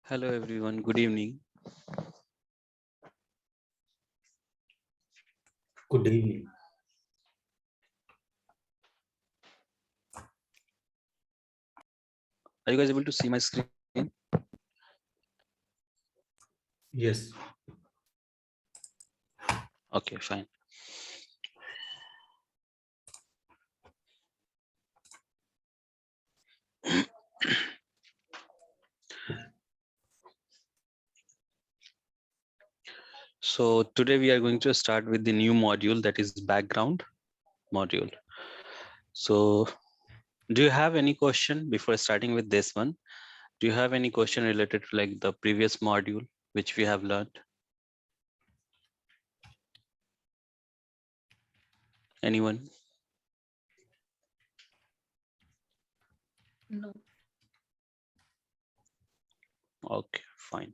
Hello everyone, good evening. Good evening. Are you guys able to see my screen? Yes. Okay, fine. So today we are going to start with the new module, that is background module. So do you have any question before starting with this one? Do you have any question related to like the previous module which we have learned? Anyone? No. Okay, fine.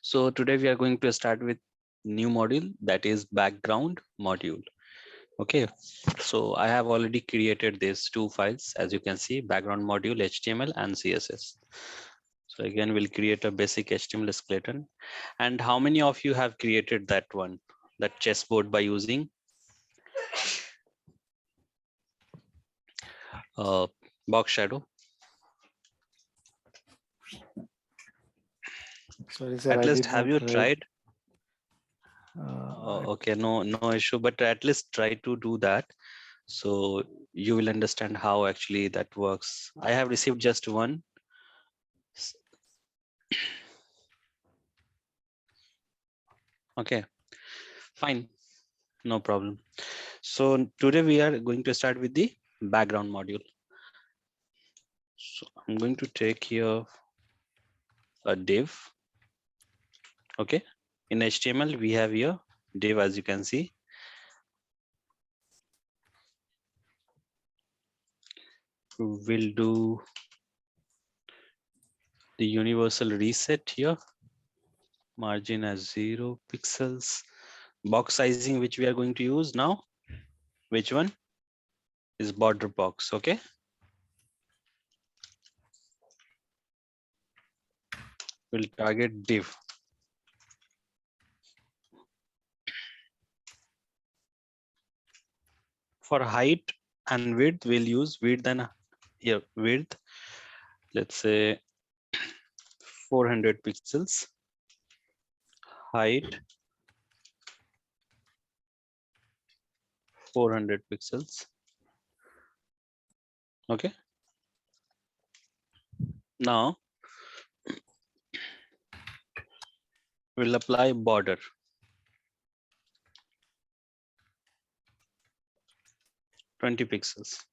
So today we are going to start with new module, that is background module. Okay, so I have already created these two files, as you can see, background module, HTML and CSS. So again, we'll create a basic HTML skeleton. And how many of you have created that one, that chessboard, by using box shadow? Sorry, sir, At I least did have not you read. tried? Okay, no issue, but at least try to do that. So you will understand how actually that works. I have received just one. Okay, fine, no problem. So today we are going to start with the background module. So I'm going to take here a div. Okay, in HTML we have here div, as you can see. We'll do the universal reset here, margin as 0 pixels. Box sizing which we are going to use now, which one is border box? Okay, we'll target div. For height and width, we'll use width and here width, let's say 400 pixels. Height 400 pixels. Okay, now we'll apply border 20 pixels.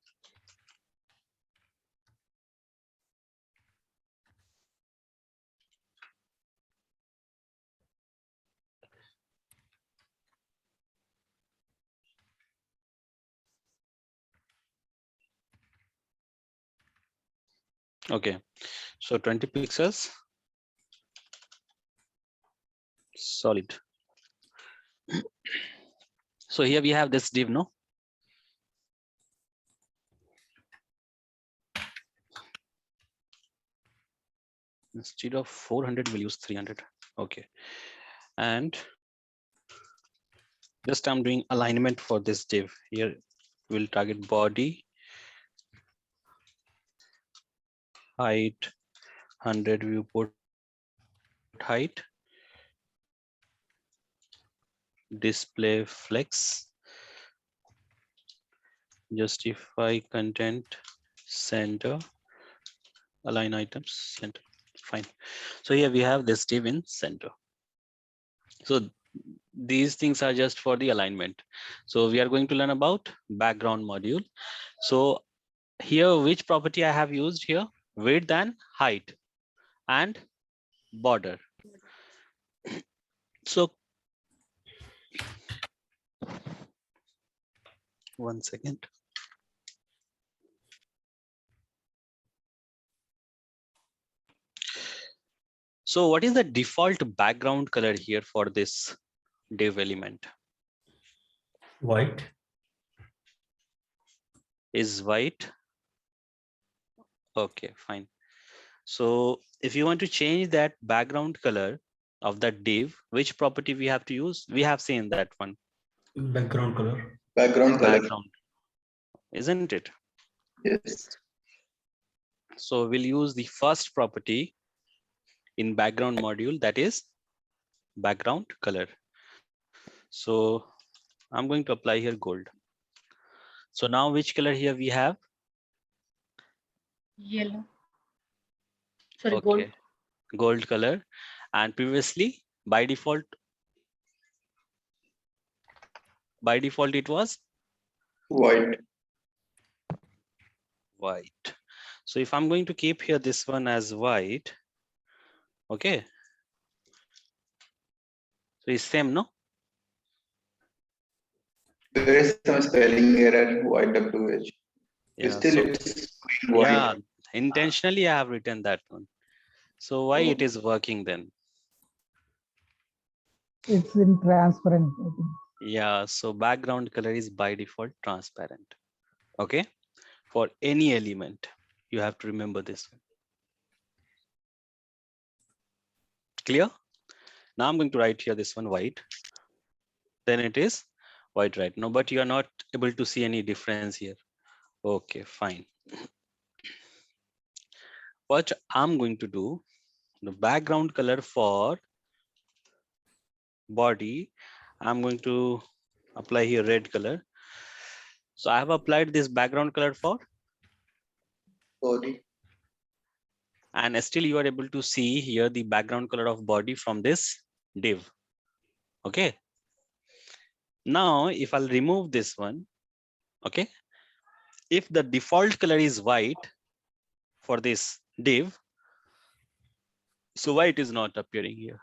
Okay, so 20 pixels solid. So here we have this div, no? Instead of 400, we'll use 300. Okay, and just I'm doing alignment for this div. Here we'll target body, height 100, viewport height, display flex, justify content, center, align items, center. Fine. So here we have this div in center. So these things are just for the alignment. So we are going to learn about background module. So here, which property I have used here? Width and height and border. So one second. So what is the default background color here for this div element? White. Is white. Okay, fine. So if you want to change that background color of that div, which property we have to use? We have seen that one, Background color. Background color. background, isn't it? Yes. So we'll use the first property in background module, that is background color. So I'm going to apply here gold. So now which color here we have? Yellow. Sorry, gold. Okay, gold color. And previously by default it was White. white. So if I'm going to keep here this one as white, okay. So it's same, no? There is some spelling error. YWH. Yeah. Still, So it's white. yeah, intentionally I have written that one. So why it Oh. is working then? It's in transparent, I think. Yeah, so background color is by default transparent. Okay, for any element, you have to remember this one. Clear? Now I'm going to write here this one white. Then it is white right now, but you are not able to see any difference here. Okay, fine. What I'm going to do, the background color for body, I'm going to apply here red color. So I have applied this background color for, Body. and still you are able to see here the background color of body from this div. Okay. Now if I'll remove this one, okay, if the default color is white for this div, so why it is not appearing here?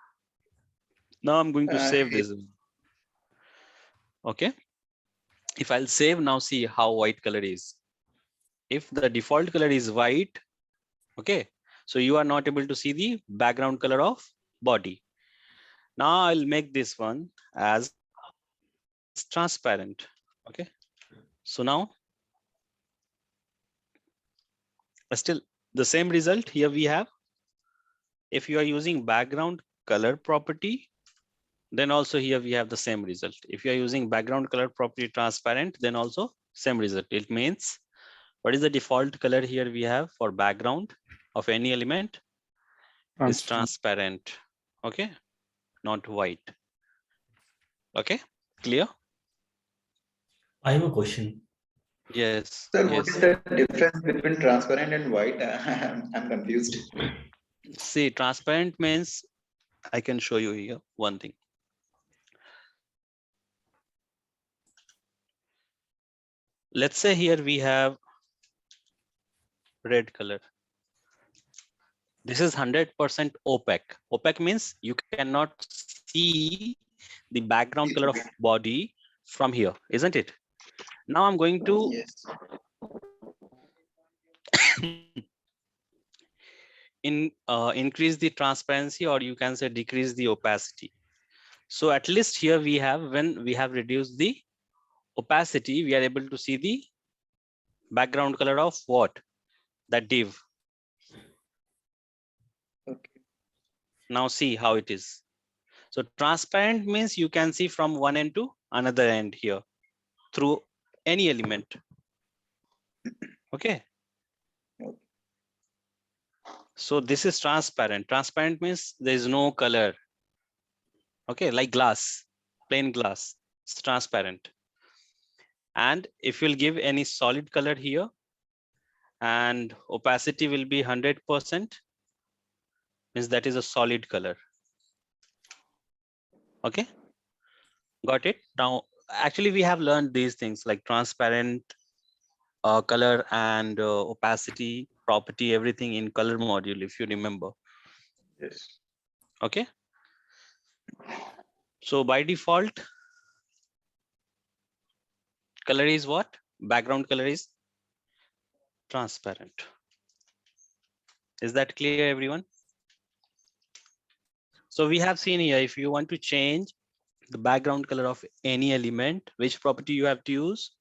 Now I'm going to save this. Okay, if I'll save now, see how white color is. If the default color is white, okay, so you are not able to see the background color of body. Now I'll make this one as transparent. Okay, so now still the same result here we have. If you are using background color property, then also here we have the same result. If you are using background color property transparent, then also same result. It means what is the default color here we have for background of any element is transparent. Okay, not white. Okay, clear? I have a question. Yes. Sir, what Yes. is the difference between transparent and white? I'm confused. See, transparent means I can show you here one thing. Let's say here we have red color. This is 100% opaque. Opaque means you cannot see the background color of body from here, isn't it? Now I'm going to Yes. increase the transparency, or you can say decrease the opacity. So at least here we have, when we have reduced the opacity, we are able to see the background color of what? That div. Okay. Now see how it is. So transparent means you can see from one end to another end here through any element. Okay. Okay. So this is transparent. Transparent means there is no color. Okay, like glass, plain glass, it's transparent. And if you'll give any solid color here and opacity will be 100%, means that is a solid color. Okay, got it? Now, actually we have learned these things like transparent, color and opacity, property, everything in color module, if you remember. Yes. Okay. So by default, color is what? Background color is transparent. Is that clear, everyone? So we have seen here, if you want to change the background color of any element, which property you have to use?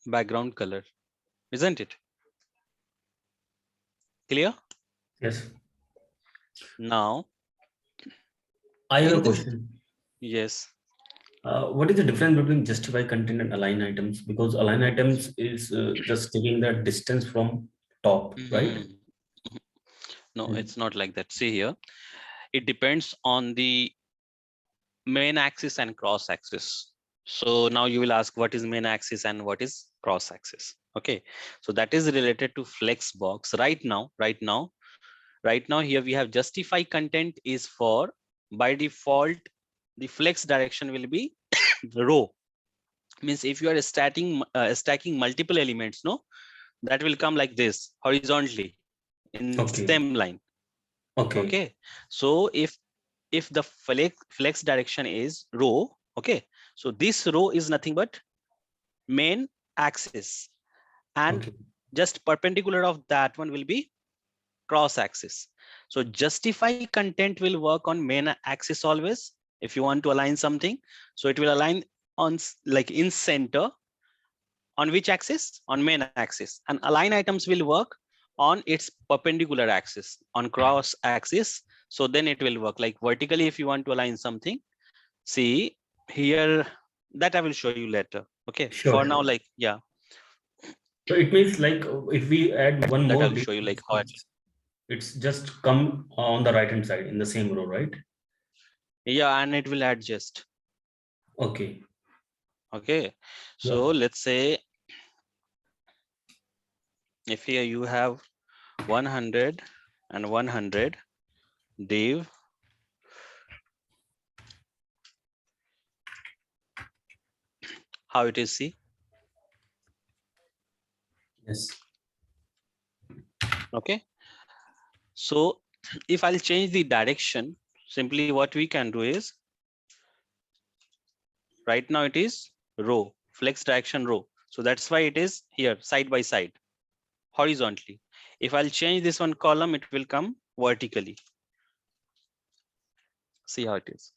Background color, isn't it? Clear? Yes. Now, I have in a this, question. yes. What is the difference between justify content and align items? Because align items is just taking the distance from top, right? Mhm. No, Mm. it's not like that. See here, it depends on the main axis and cross axis. So now you will ask what is main axis and what is cross axis. Okay, so that is related to Flexbox. Right now here we have justify content is for, by default, the flex direction will be row. Means if you are stacking multiple elements, no, that will come like this horizontally in Okay. same line. Okay. Okay, so if the flex direction is row, okay, so this row is nothing but main axis, and Okay. just perpendicular of that one will be cross axis. So justify content will work on main axis always. If you want to align something, so it will align on like in center. On which axis? On main axis. And align items will work on its perpendicular axis, on cross axis. So then it will work like vertically. If you want to align something, see here, that I will show you later. Okay, Sure. for now, like, yeah, So it means like if we add one that I more will div, show you like how. it's just come on the right hand side in the same row, right? Yeah, and it will adjust. Okay. Okay, so Yeah. let's say if here you have 100 and 100 div, how it is, see. Yes. Okay, so if I'll change the direction, simply what we can do is, right now it is row, flex direction row. So that's why it is here side by side, horizontally. If I'll change this one column, it will come vertically. See how it is.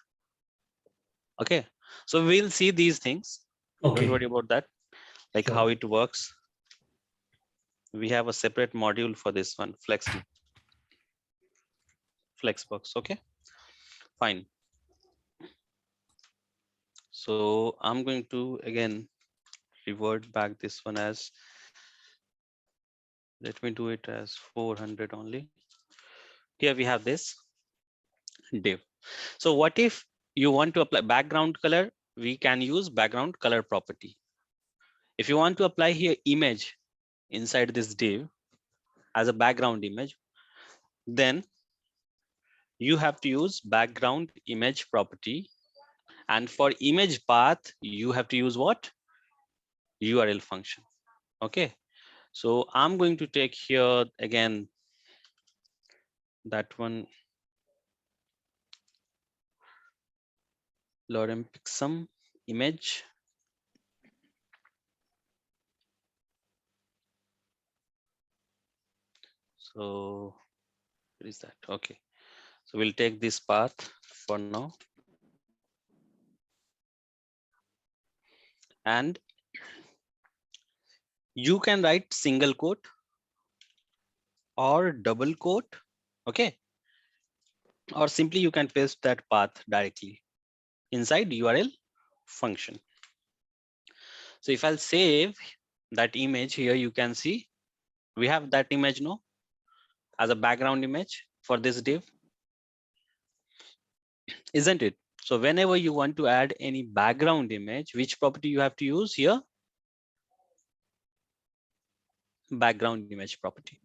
Okay, so we'll see these things. Okay. Don't worry about that, like Sure. how it works. We have a separate module for this one, Flexbox. Okay, fine. So I'm going to again revert back this one as, let me do it as 400 only. Here we have this div. So what if you want to apply background color? We can use background color property. If you want to apply here image inside this div as a background image, then you have to use background image property. And for image path, you have to use what? URL function. Okay, so I'm going to take here again that one, lorem ipsum image. So where is that? Okay, so we'll take this path for now. And you can write single quote or double quote. Okay, or simply you can paste that path directly inside URL function. So if I'll save that image here, you can see we have that image now as a background image for this div, isn't it? So whenever you want to add any background image, which property you have to use here? Background image property.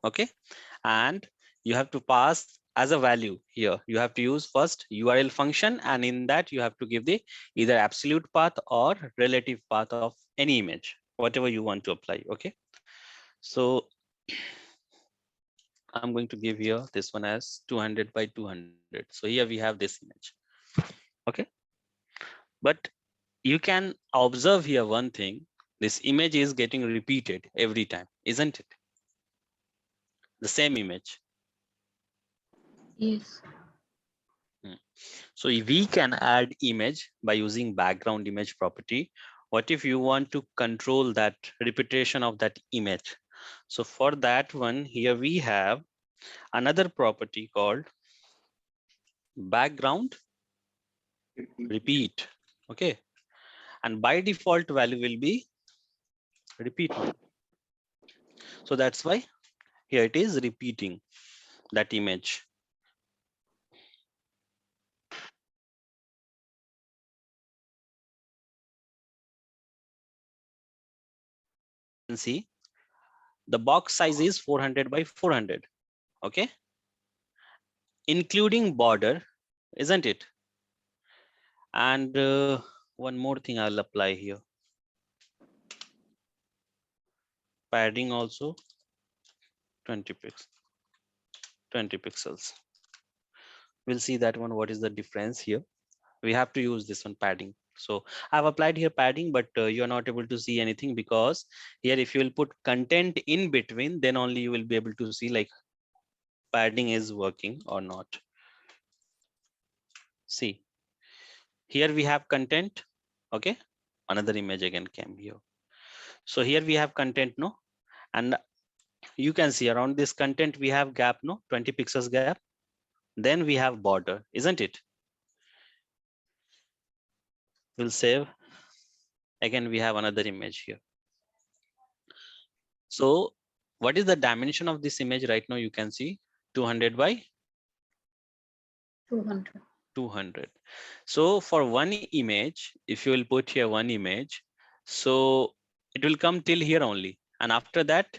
Okay, and you have to pass as a value here. You have to use first URL function, and in that you have to give the either absolute path or relative path of any image, whatever you want to apply. Okay, so I'm going to give here this one as 200 by 200. So here we have this image. Okay, but you can observe here one thing. This image is getting repeated every time, isn't it? The same image. Yes. So we can add image by using background image property. What if you want to control that repetition of that image? So for that one, here we have another property called background repeat. Okay. And by default value will be repeat one. So that's why here it is repeating that image. You can see the box size is 400 by 400. Okay. Including border, isn't it? And one more thing I'll apply here. Padding also 20 pixels. We'll see that one. What is the difference here? We have to use this one padding. So I've applied here padding, but you're not able to see anything because here if you will put content in between, then only you will be able to see like padding is working or not. See, here we have content. Okay, another image again came here. So here we have content, no, and you can see around this content we have gap, no, 20 pixels gap. Then we have border, isn't it? We'll save. Again, we have another image here. So what is the dimension of this image right now? You can see 200 by 200. 200. So for one image, if you will put here one image, so it will come till here only. And after that,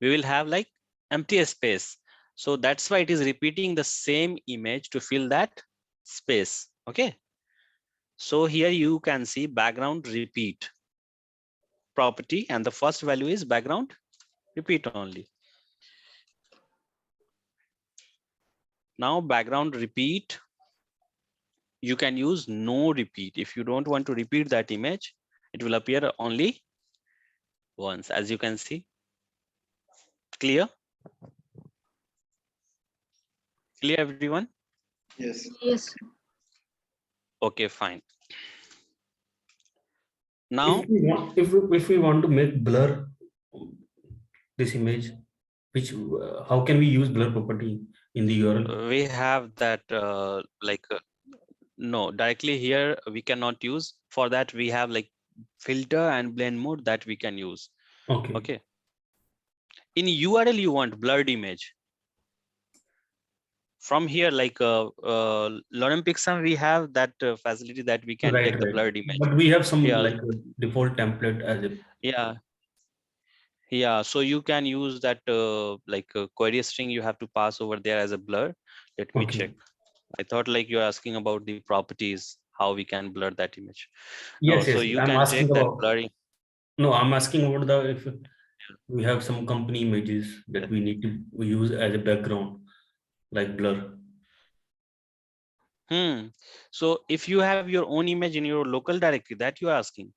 we will have like empty space. So that's why it is repeating the same image to fill that space. Okay. So here you can see background repeat property, and the first value is background repeat only. Now background repeat, you can use no repeat. If you don't want to repeat that image, it will appear only once, as you can see. Clear? Clear, everyone? Yes. Yes. Okay, fine. Now, If we want to make blur this image, which how can we use blur property in the URL? we have that no, directly here we cannot use. For that we have like filter and blend mode that we can use. Okay. Okay. In URL you want blurred image. From here, like Lorem Pixum, we have that facility that we can take the blurred image. But we have some Yeah. like a default template as a. Yeah. Yeah, so you can use that query string you have to pass over there as a blur. Let me check. I thought like you're asking about the properties, how we can blur that image. Yes, no, yes. so you I'm can asking take that about, blurring. no, I'm asking about the if we have some company images that we need to use as a background, like blur. So if you have your own image in your local directory, that you're asking.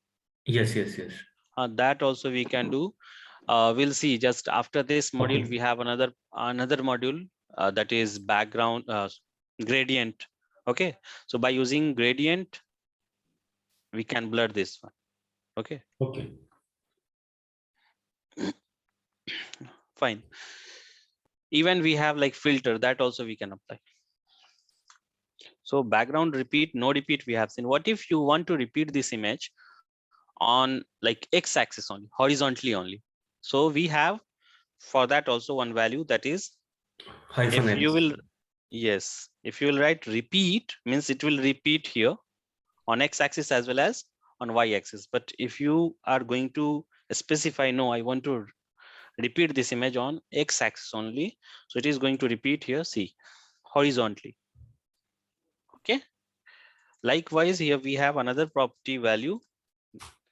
Yes, yes, yes. That also we can do. We'll see just after this module. Okay. We have another module that is background gradient. Okay, so by using gradient we can blur this one. Okay. Okay. Fine. Even we have like filter, that also we can apply. So background repeat, no repeat we have seen. What if you want to repeat this image on like x-axis only, horizontally only? So we have for that also one value, that is Hyphen if you X. will, yes, if you will write repeat, means it will repeat here on x-axis as well as on y-axis. But if you are going to specify, no, I want to repeat this image on x-axis only, so it is going to repeat here, see, horizontally. Okay. Likewise, here we have another property value.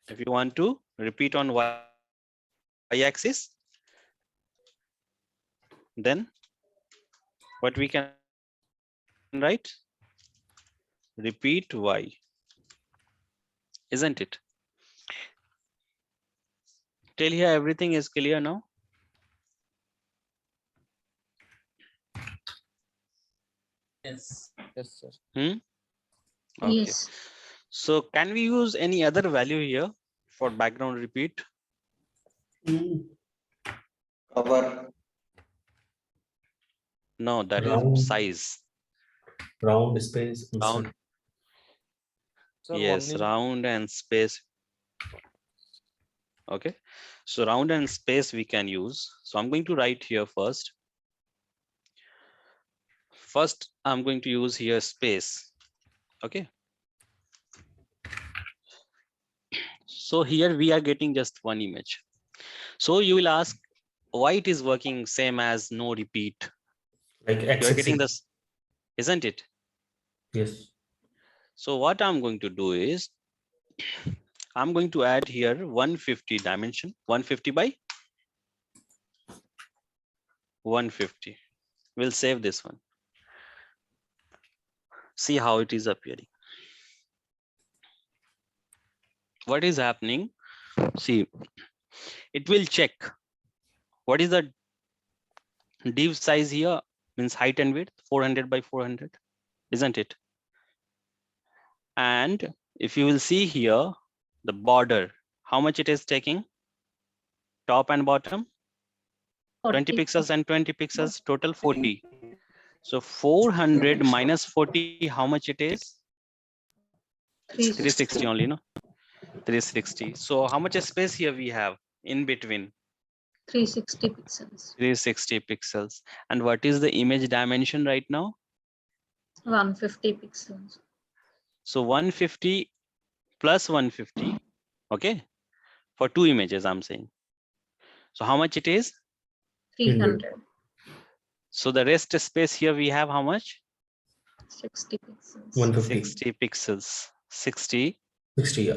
If you want to repeat on y-axis, then what we can write? Repeat y, isn't it? Till here everything is clear now? Yes. Yes, sir. Okay. Yes. So can we use any other value here for background repeat? Cover. No, that is Round. size. Round space. Round. Sir, Yes, one is round and space. Okay, so round and space we can use. So I'm going to write here first. First, I'm going to use here space. Okay. So here we are getting just one image. So you will ask why it is working same as no repeat. Like You are getting x-axis. this, isn't it? Yes. So what I'm going to do is I'm going to add here 150 dimension, 150 by 150. We'll save this one. See how it is appearing. What is happening? See, it will check what is the div size here, means height and width, 400 by 400, isn't it? And if you will see here, the border, how much it is taking? Top and bottom, 20 pixels and 20 pixels, total 40. So 400 minus 40, how much it is? 360 only, no? 360. So how much space here we have in between? 360 pixels. 360 pixels. And what is the image dimension right now? 150 pixels. So 150 plus 150, okay? For two images, I'm saying. So how much it is? 300. So the rest space here we have how much? 60 pixels. 150. 60 pixels. 60, 60, yeah.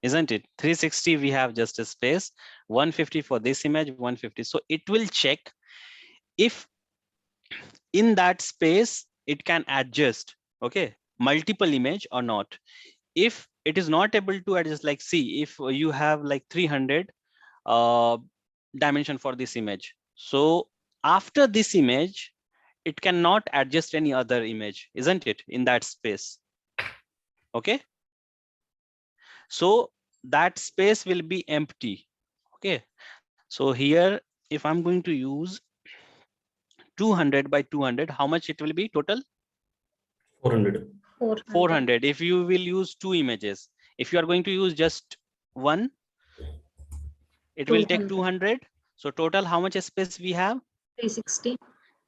isn't it? 360 we have just a space. 150 for this image, 150. So it will check if in that space it can adjust, okay, multiple image or not. If it is not able to adjust, like see, if you have like 300 dimension for this image, so after this image it cannot adjust any other image, isn't it, in that space? Okay, so that space will be empty. Okay, so here if I'm going to use 200 by 200, how much it will be total? 400. 400. If you will use two images, if you are going to use just one, it will take 200. So total how much space we have? 360.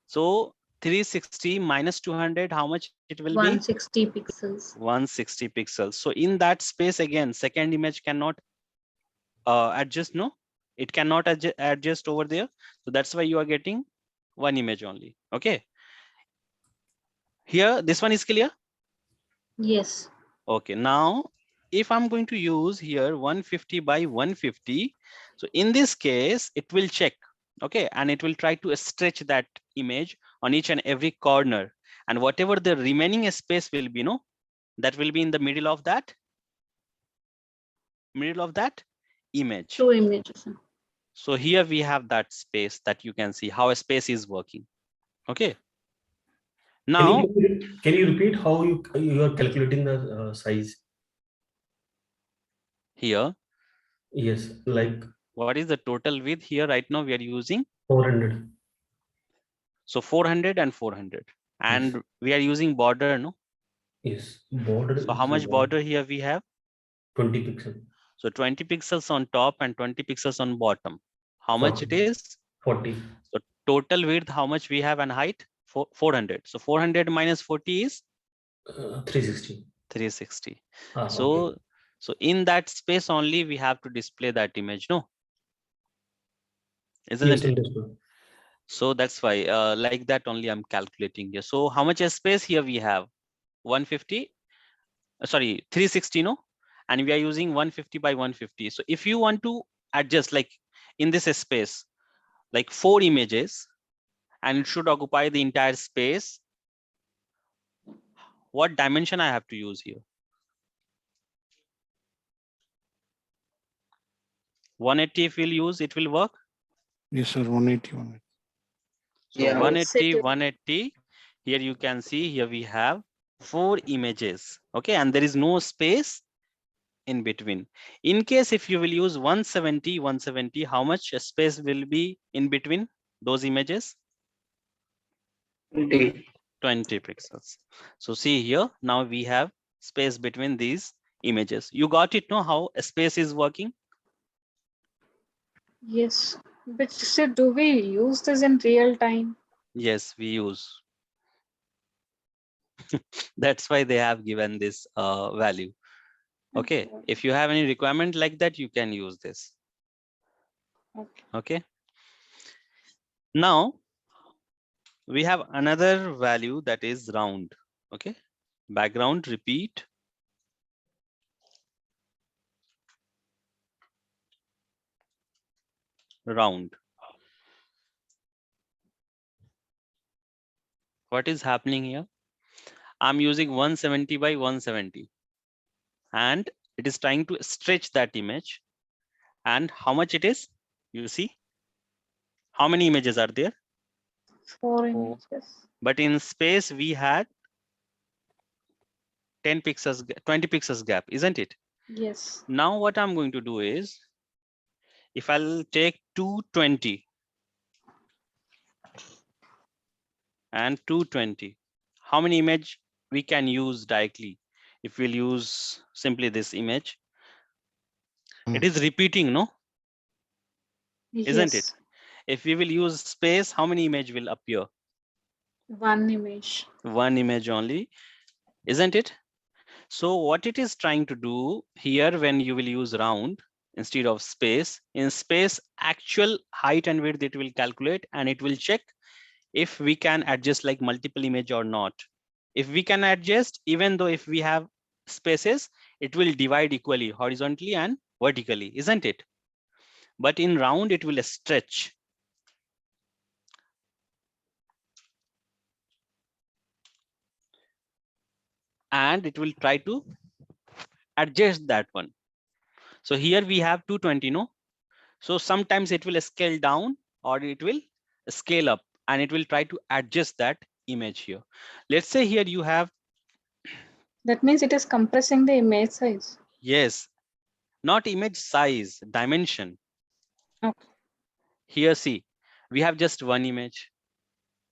So 360 minus 200, how much it will be? 160 pixels. 160 pixels. So in that space again, second image cannot adjust, no? It cannot adjust over there. So that's why you are getting one image only. Okay. Here, this one is clear? Yes. Okay, now if I'm going to use here 150 by 150, so in this case, it will check, okay, and it will try to stretch that image on each and every corner, and whatever the remaining space will be, no, that will be in the middle of that image. Two images. So here we have that space that you can see how a space is working. Okay. Now, Can you repeat how you are calculating the size? here, Yes, like what is the total width here? Right now we are using 400. so 400 and 400, and Yes. we are using border, no? Yes, border. So how is, much border here we have? 20 pixel. So 20 pixels on top and 20 pixels on bottom. How much it 40. is? 40. So total width, how much we have, and height? 400. So 400 minus 40 is 360. 360. So okay. So in that space only we have to display that image, no? Isn't Yes, it? understood. So that's why like that only I'm calculating here. So how much space here we have? 150, sorry, 360, no? And we are using 150 by 150. So if you want to adjust, like in this space, like 4 images, and it should occupy the entire space, what dimension I have to use here? 180 if we'll use, it will work? Yes, sir. 180. So Yeah. 180, 180. Here you can see, here we have 4 images. Okay, and there is no space in between. In case if you will use 170, 170, how much space will be in between those images? 20. 20 pixels. So see here, now we have space between these images. You got it, no? How a space is working? Yes. But so do we use this in real time? Yes, we use. That's why they have given this value. Okay, if you have any requirement like that, you can use this. Okay. Okay. Now we have another value that is round. Okay, background repeat. Round. What is happening here? I'm using 170 by 170 and it is trying to stretch that image. And how much it is? You see? How many images are there? 4 images. But in space, we had 10 pixels, 20 pixels gap, isn't it? Yes. Now what I'm going to do is, if I'll take 220 and 220, how many image we can use directly? If we'll use simply this image, it is repeating, no? Isn't it? Yes. If we will use space, how many image will appear? 1 image. One image only, isn't it? So what it is trying to do here, when you will use round instead of space, in space, actual height and width it will calculate and it will check if we can adjust like multiple image or not. If we can adjust, even though if we have spaces, it will divide equally horizontally and vertically, isn't it? But in round, it will stretch. And it will try to adjust that one. So here we have 220, no? So sometimes it will scale down or it will scale up and it will try to adjust that image here. Let's say here you have, That means it is compressing the image size. yes, not image size, dimension. Okay. Here, see, we have just one image.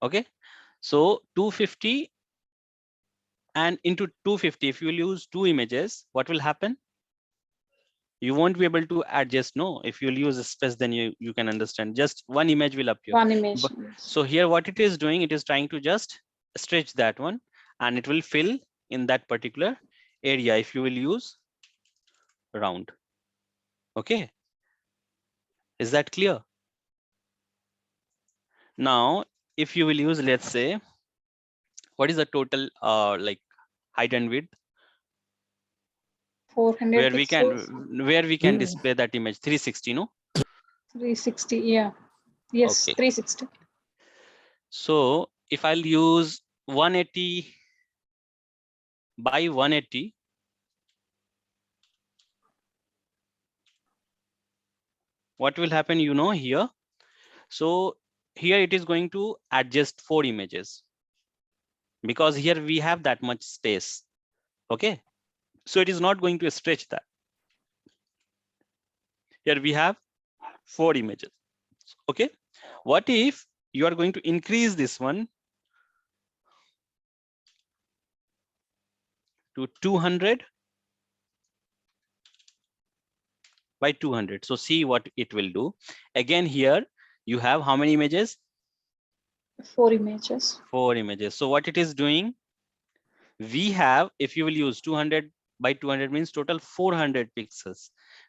Okay, so 250 and into 250, if you will use two images, what will happen? You won't be able to adjust, no? If you'll use a space, then you can understand. Just one image will appear. 1 image. But, Yes. so here what it is doing, it is trying to just stretch that one and it will fill in that particular area if you will use round. Okay, is that clear? Now, if you will use, let's say, what is the total like height and width 400 where pixels. we can display that image? 360, no? 360. Yeah. Yes. Okay. 360. So if I'll use 180 by 180, what will happen, you know, here? So here it is going to adjust 4 images because here we have that much space. Okay, so it is not going to stretch that. Here we have 4 images. Okay, what if you are going to increase this one to 200 by 200? So see what it will do. Again, here you have how many images? 4 images. 4 images. So what it is doing, we have, if you will use 200 by 200 means total 400 pixels,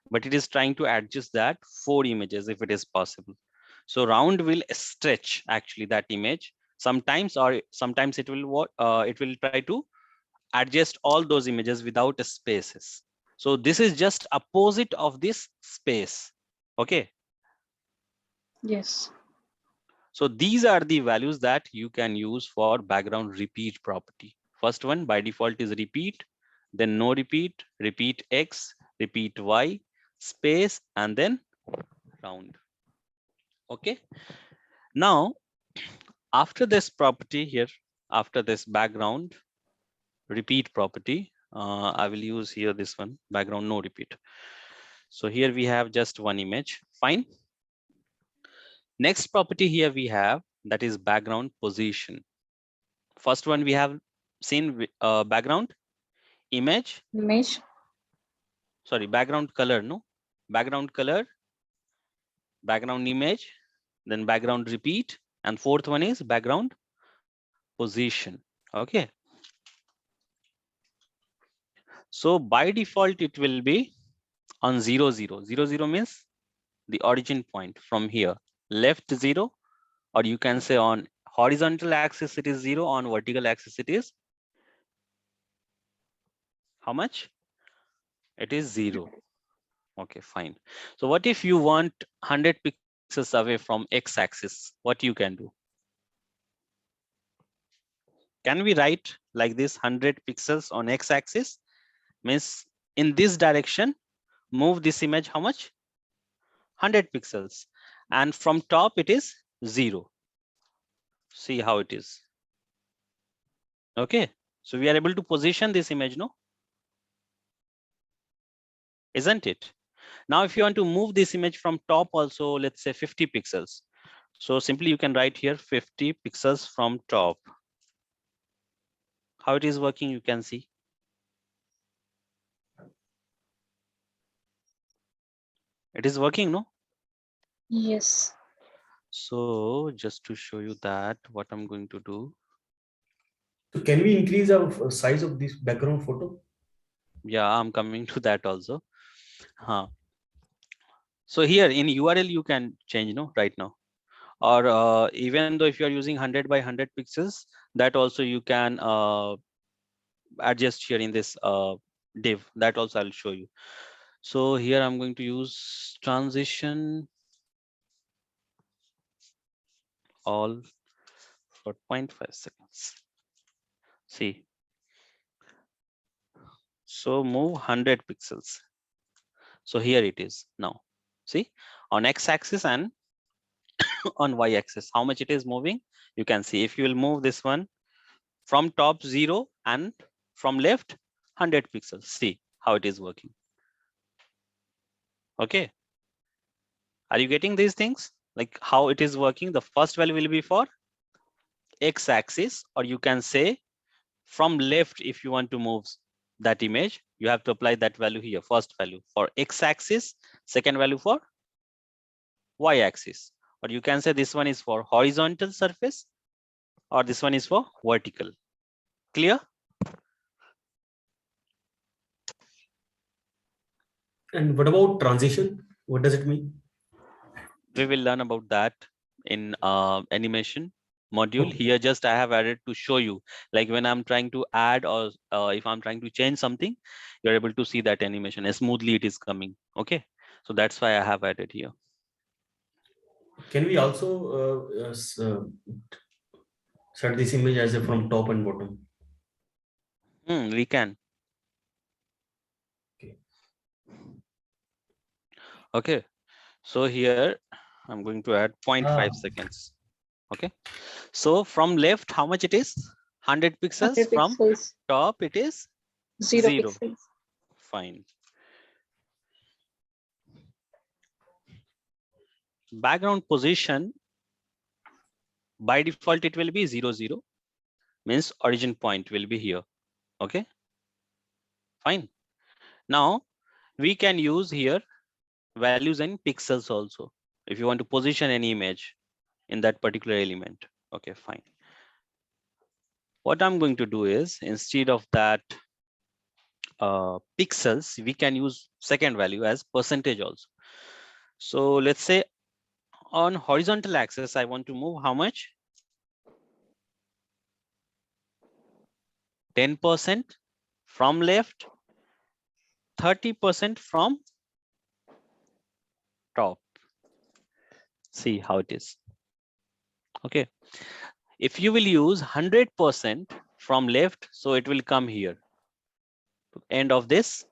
but it is trying to adjust that 4 images if it is possible. So round will stretch actually that image sometimes, or sometimes it will try to adjust all those images without spaces. So this is just opposite of this space. Okay, Yes. so these are the values that you can use for background repeat property. First one by default is repeat, then no repeat, repeat X, repeat Y, space, and then round. Okay, now after this property here, after this background repeat property, I will use here this one, background, no repeat. So here we have just one image, fine. Next property here we have, that is background position. First one we have seen background image, Image. sorry, background color, no? Background color, background image, then background repeat, and fourth one is background position, okay? So by default, it will be on 0, 0. 0, 0 means the origin point from here, left 0, or you can say on horizontal axis it is 0, on vertical axis it is how much? It is 0. Okay, fine. So what if you want 100 pixels away from x-axis? What you can do? Can we write like this, 100 pixels on x-axis? Means in this direction, move this image how much? 100 pixels. And from top it is 0. See how it is. Okay, so we are able to position this image, no? Isn't it? Now, if you want to move this image from top also, let's say 50 pixels. So simply you can write here 50 pixels from top. How it is working, you can see. It is working, no? Yes. So just to show you that, what I'm going to do. So can we increase our size of this background photo? Yeah, I'm coming to that also. So here in URL, you can change, no, right now. Or even though if you are using 100 by 100 pixels, that also you can adjust here in this div. That also I'll show you. So here I'm going to use transition all for 0.5 seconds. See. So move 100 pixels. So here it is now. See, on x-axis and on y-axis, how much it is moving? You can see if you will move this one from top 0 and from left 100 pixels. See how it is working. Okay. Are you getting these things? Like how it is working? The first value will be for x-axis, or you can say from left. If you want to move that image, you have to apply that value here. First value for x-axis, second value for y-axis, or you can say this one is for horizontal surface, or this one is for vertical. Clear? And what about transition? What does it mean? We will learn about that in animation module. Okay. Here just I have added to show you, like when I'm trying to add or if I'm trying to change something, you're able to see that animation as smoothly it is coming. Okay, so that's why I have added here. Can we also set this image as a from top and bottom? We can. Okay, so here I'm going to add 0.5 seconds. Okay, so from left, how much it is? 100 pixels. 100 From pixels. top, it is 0 0. pixels. Fine. Background position, by default, it will be 0, 0. Means origin point will be here. Okay, fine. Now we can use here values and pixels also if you want to position any image in that particular element. Okay, fine. What I'm going to do is, instead of that pixels, we can use second value as percentage also. So let's say on horizontal axis, I want to move how much? 10% from left, 30% from top. See how it is. Okay. If you will use 100% from left, so it will come here to end of this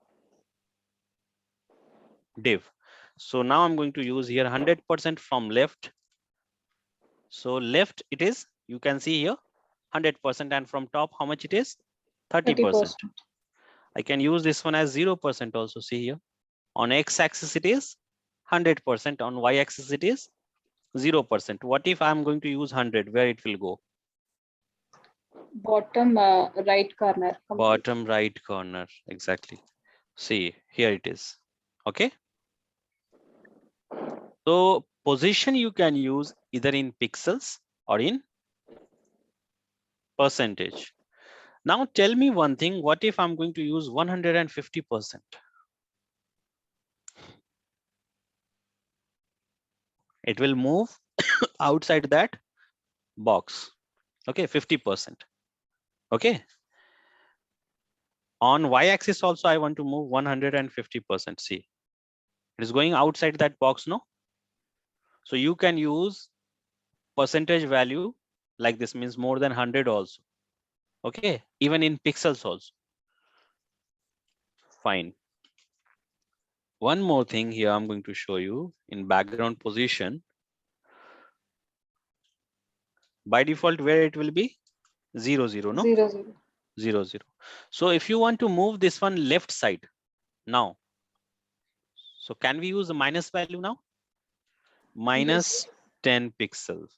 div. So now I'm going to use here 100% from left. So left it is, you can see here 100%, and from top how much it is? 30%. 30%. I can use this one as 0% also. See here. On x-axis it is 100%. On y-axis it is 0%. What if I'm going to use 100? Where it will go? Bottom right corner. complete. Bottom right corner. Exactly. See, here it is. Okay. So position you can use either in pixels or in percentage. Now tell me one thing. What if I'm going to use 150%? It will move outside that box. Okay, 50%. Okay. On y-axis also, I want to move 150%. See, it is going outside that box, no? So you can use percentage value like this, means more than 100 also. Okay, even in pixels also. Fine. One more thing here I'm going to show you in background position. By default, where it will be 0, 0, no? 0, 0. 0, 0. So if you want to move this one left side now, so can we use the minus value now? Minus 10 pixels,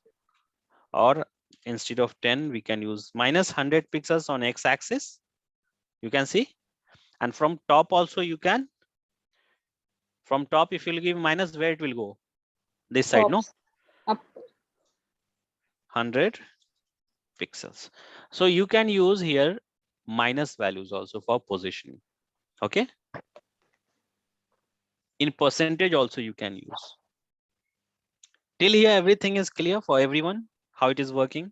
or instead of 10, we can use minus 100 pixels on x-axis. You can see, and from top also you can. From top, if you'll give minus, where it will go? This side, no? Tops. Up. 100 pixels. So you can use here minus values also for positioning. Okay. In percentage also you can use. Till here, everything is clear for everyone, how it is working?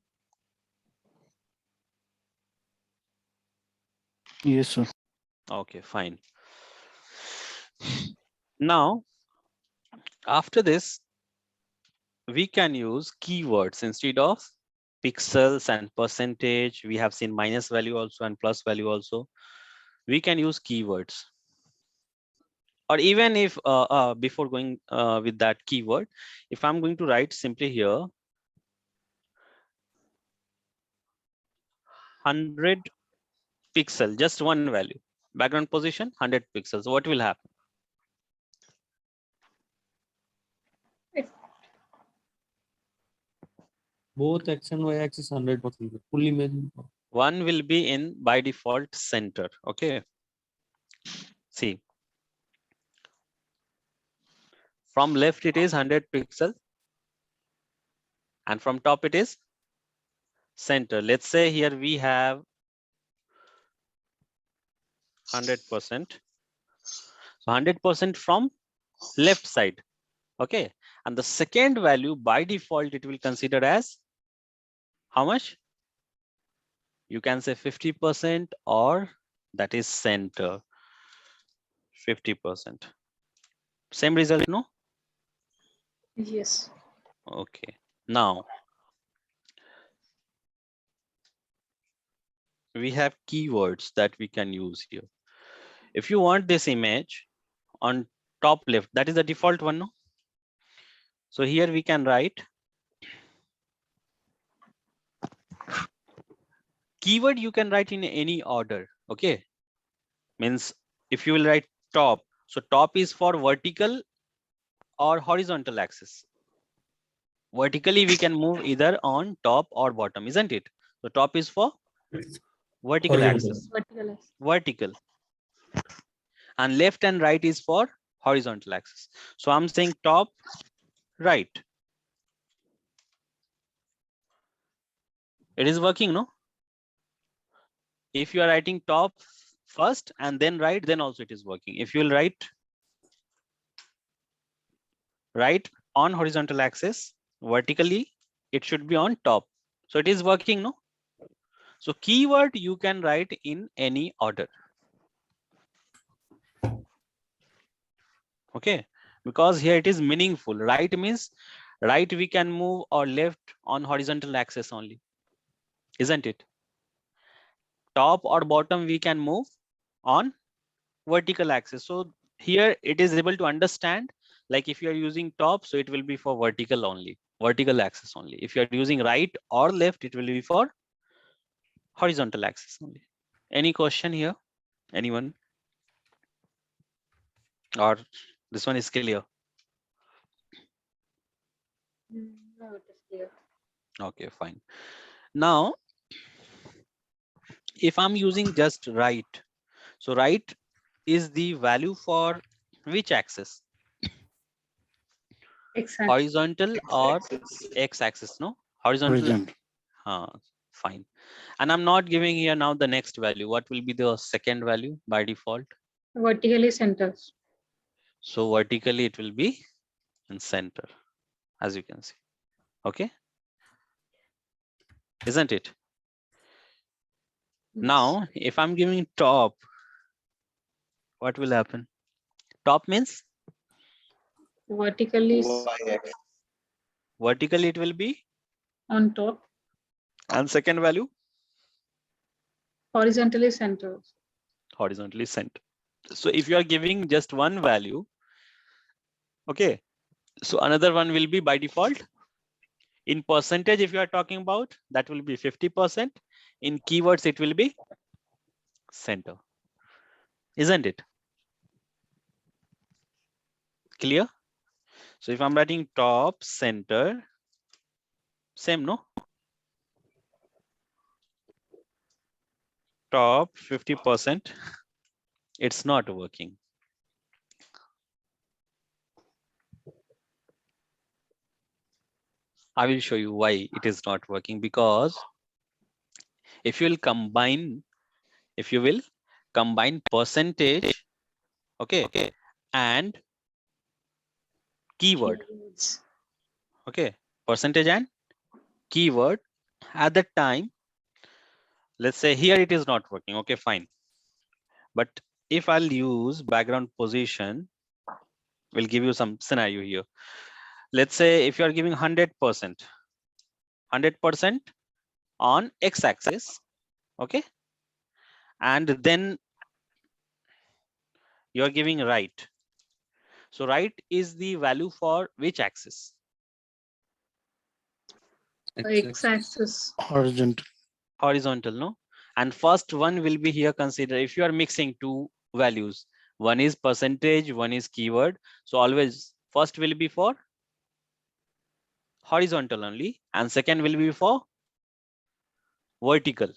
Yes, sir. Okay, fine. Now, after this, we can use keywords instead of pixels and percentage. We have seen minus value also and plus value also. We can use keywords. Or even if before going with that keyword, if I'm going to write simply here 100 pixel, just one value, background position 100 pixels, what will happen? Both x and y axis 100% full image. One will be in by default center. Okay. See, from left it is 100 pixel, and from top it is center. Let's say here we have 100%. So 100% from left side. Okay. And the second value by default, it will consider as how much? You can say 50% or that is center. 50%. Same result, no? Yes. Okay. Now, we have keywords that we can use here. If you want this image on top left, that is the default one, no? So here we can write keyword. You can write in any order. Okay. Means if you will write top, so top is for vertical or horizontal axis. Vertically, we can move either on top or bottom, isn't it? So top is for vertical Horizontal. axis. Vertical. Vertical. And left and right is for horizontal axis. So I'm saying top right. It is working, no? If you are writing top first and then right, then also it is working. If you will write right on horizontal axis, vertically, it should be on top. So it is working, no? So keyword you can write in any order. Okay, because here it is meaningful. Right means right we can move, or left on horizontal axis only, isn't it? Top or bottom we can move on vertical axis. So here it is able to understand, like if you are using top, so it will be for vertical only, vertical axis only. If you are using right or left, it will be for horizontal axis only. Any question here? Anyone? Or this one is clear? No, it is clear. Okay, fine. Now, if I'm using just right, so right is the value for which axis? Exactly. Horizontal or X-axis. x-axis? No, horizontal. Horizontal. Fine. And I'm not giving here now the next value. What will be the second value by default? Vertically centered. So vertically it will be in center, as you can see. Okay, isn't it? Now, if I'm giving top, what will happen? Top means Vertically Y-axis. vertically it will be, on top, and second value horizontally centered. horizontally center. So if you are giving just one value, okay, so another one will be by default. In percentage, if you are talking about, that will be 50%. In keywords, it will be center, isn't it? Clear? So if I'm writing top, center, same, no? Top 50%, it's not working. I will show you why it is not working, because if you will combine percentage, okay, and keyword, Keywords. okay, percentage and keyword at the time, let's say here it is not working, okay, fine. But if I'll use background position, we'll give you some scenario here. Let's say if you are giving 100% on x-axis, okay, and then you are giving right. So right is the value for which axis? X-axis. Horizontal. Horizontal, no? And first one will be here consider if you are mixing two values, one is percentage, one is keyword. So always first will be for horizontal only, and second will be for vertical.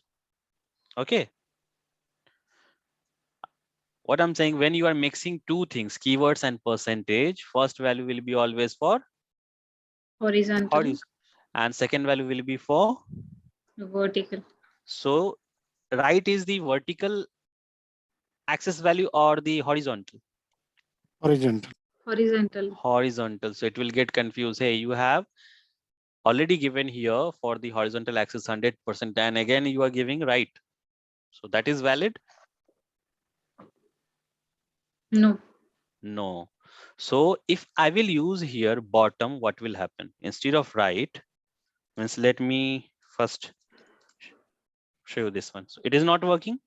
Okay. What I'm saying, when you are mixing two things, keywords and percentage, first value will be always for Horizontal. horizontal, and second value will be for Vertical. so right is the vertical axis value or the horizontal? Horizontal. Horizontal. Horizontal. So it will get confused. Hey, you have already given here for the horizontal axis 100%, and again you are giving right. So that is valid? No. No. So if I will use here bottom, what will happen? Instead of right, means let me first show you this one. So it is not working.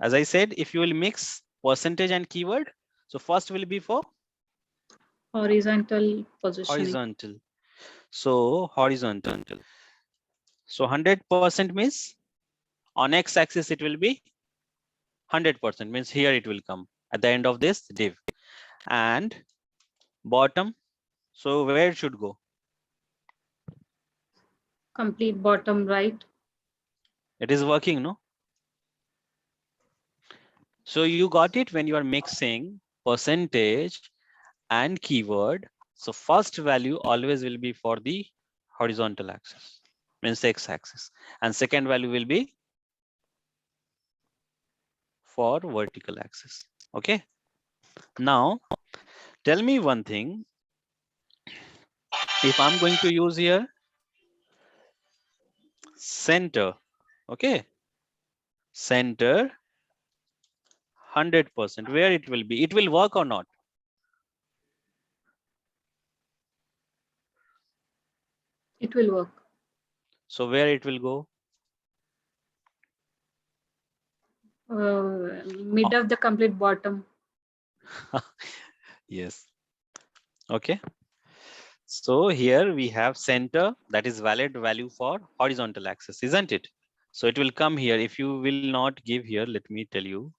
As I said, if you will mix percentage and keyword, so first will be for Horizontal positioning. horizontal. So horizontal. So 100% means on x-axis it will be 100%, means here it will come at the end of this div, and bottom. So where it should go? Complete bottom right. It is working, no? So you got it when you are mixing percentage and keyword. So first value always will be for the horizontal axis, means x-axis, and second value will be for vertical axis. Okay. Now tell me one thing. If I'm going to use here center, okay, center 100%, where it will be? It will work or not? It will work. So where it will go? Mid of the complete bottom. Yes. Okay. So here we have center, that is valid value for horizontal axis, isn't it? So it will come here. If you will not give here, let me tell you,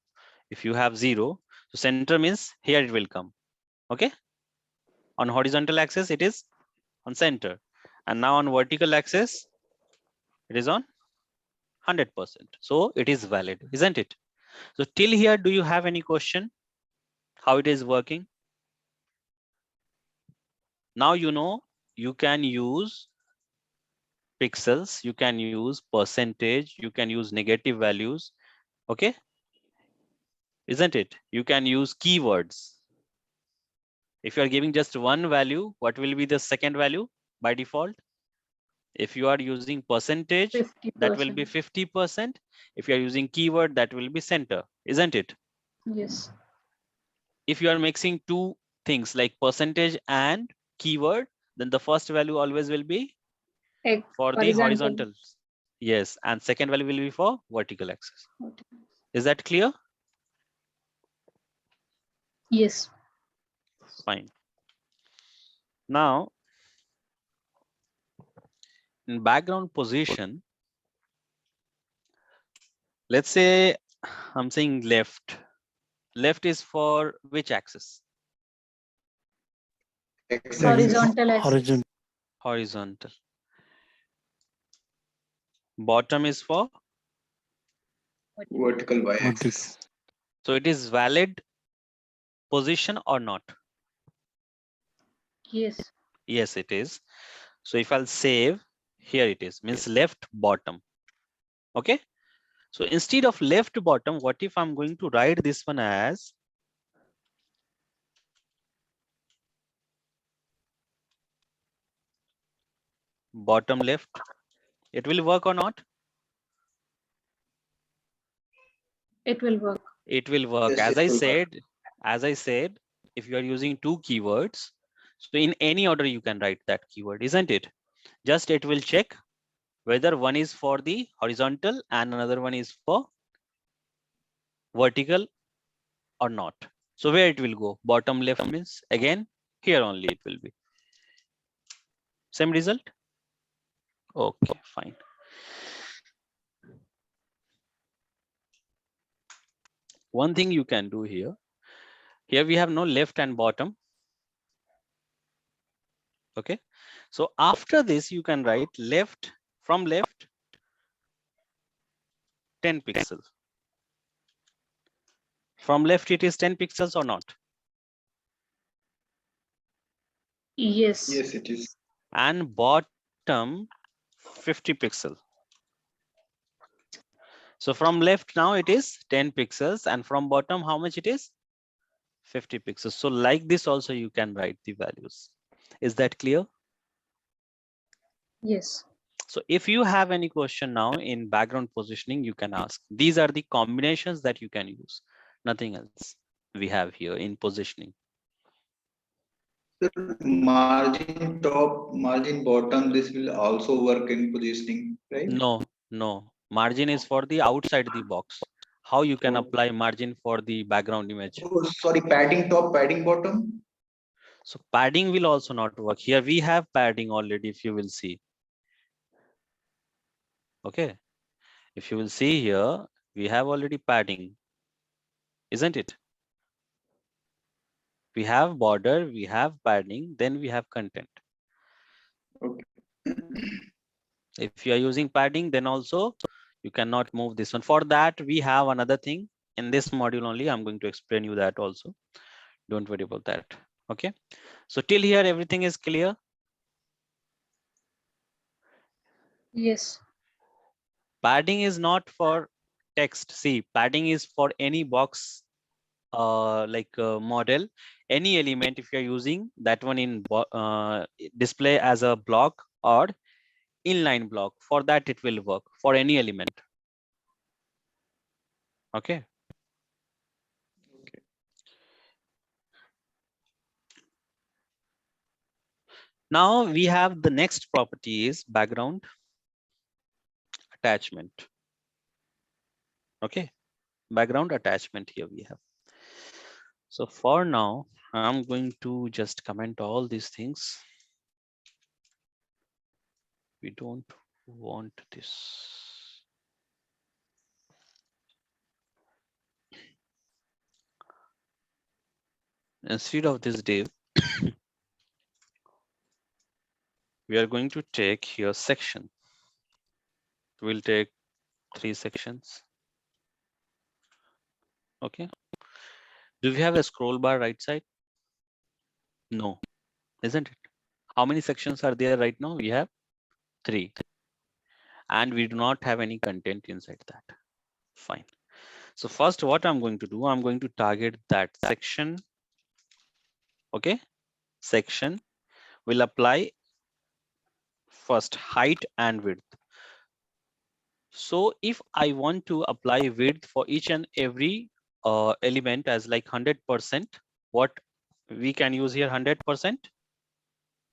if you have 0, so center means here it will come. Okay. On horizontal axis, it is on center. And now on vertical axis, it is on 100%. So it is valid, isn't it? So till here, do you have any question? How it is working? Now you know you can use pixels, you can use percentage, you can use negative values. Okay. Isn't it? You can use keywords. If you are giving just one value, what will be the second value by default? If you are using percentage, that will be 50%. If you are using keyword, that will be center, isn't it? Yes. If you are mixing two things like percentage and keyword, then the first value always will be for the horizontal. Yes, and second value will be for vertical axis. Is that clear? Yes. Fine. Now, in background position, let's say I'm saying left. Left is for which axis? X-axis. Horizontal axis. Horizontal. Horizontal. Bottom is for? Vertical y-axis. So it is valid position or not? Yes. Yes, it is. So if I'll save, here it is, means left bottom. Okay. So instead of left bottom, what if I'm going to write this one as bottom left? It will work or not? It will work. It will work. Yes, As it I will work. said, if you are using two keywords, so in any order you can write that keyword, isn't it? Just it will check whether one is for the horizontal and another one is for vertical or not. So where it will go? Bottom left means again here only it will be. Same result? Okay, fine. One thing you can do here. Here we have no left and bottom. Okay. So after this, you can write left, from left 10 pixels. From left, it is 10 pixels or not? Yes. Yes, it is. And bottom 50 pixels. So from left now it is 10 pixels and from bottom how much it is? 50 pixels. So like this also you can write the values. Is that clear? Yes. So if you have any question now in background positioning, you can ask. These are the combinations that you can use. Nothing else we have here in positioning. Sir, margin top, margin bottom, this will also work in positioning, right? No, no. Margin is for the outside the box. How you can Oh. apply margin for the background image? Oh, sorry, padding top, padding bottom. So padding will also not work. Here we have padding already, if you will see. Okay. If you will see here, we have already padding, isn't it? We have border, we have padding, then we have content. Okay. If you are using padding, then also you cannot move this one. For that, we have another thing in this module only. I'm going to explain you that also. Don't worry about that. Okay. So till here, everything is clear. Yes. Padding is not for text. See, padding is for any box like model, any element. If you're using that one in display as a block or inline block, for that it will work for any element. Okay. Now we have the next property is background attachment. Okay, background attachment here we have. So for now, I'm going to just comment all these things. we don't want this. Instead of this div, we are going to take here section. We'll take 3 sections. Okay. Do we have a scroll bar right side? No, isn't it? How many sections are there right now? We have 3. And we do not have any content inside that. Fine. So first, what I'm going to do, I'm going to target that section. Okay. Section will apply first height and width. So if I want to apply width for each and every element as like 100%, what we can use here 100%?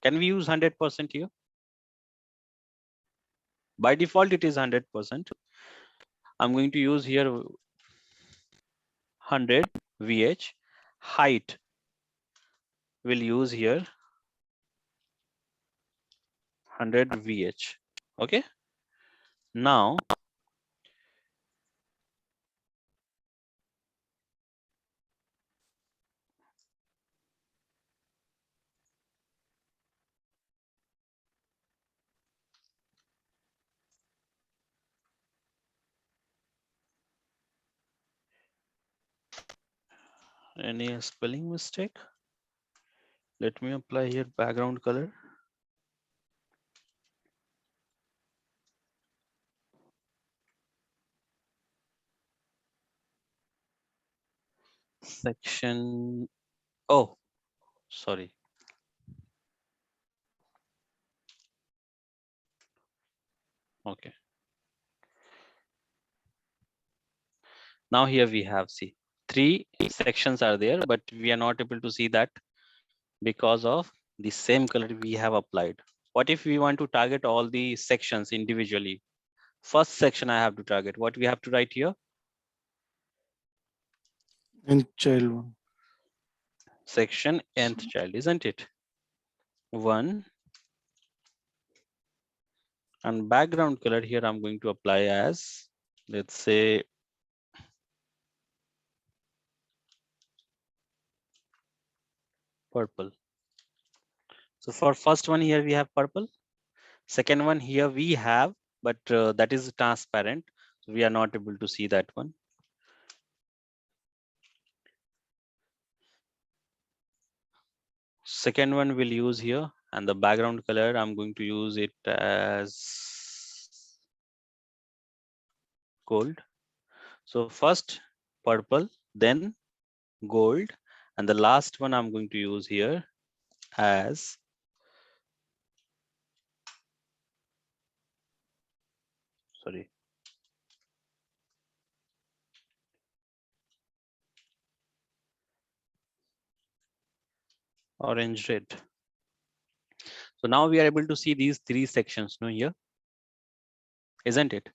Can we use 100% here? By default, it is 100%. I'm going to use here 100 VH. Height will use here 100 VH. Okay. Now, any spelling mistake? Let me apply here background color. Section. Oh, sorry. Okay. Now here we have, see, 3 sections are there, but we are not able to see that because of the same color we have applied. What if we want to target all the sections individually? First section I have to target. What we have to write here? And child 1. Section nth child, isn't it? 1. And background color here I'm going to apply as, let's say, purple. So for first one here we have purple. Second one here we have, but that is transparent. So we are not able to see that one. Second one we'll use here, and the background color I'm going to use it as gold. So first purple, then gold, and the last one I'm going to use here as orange red. So now we are able to see these 3 sections no here, isn't it?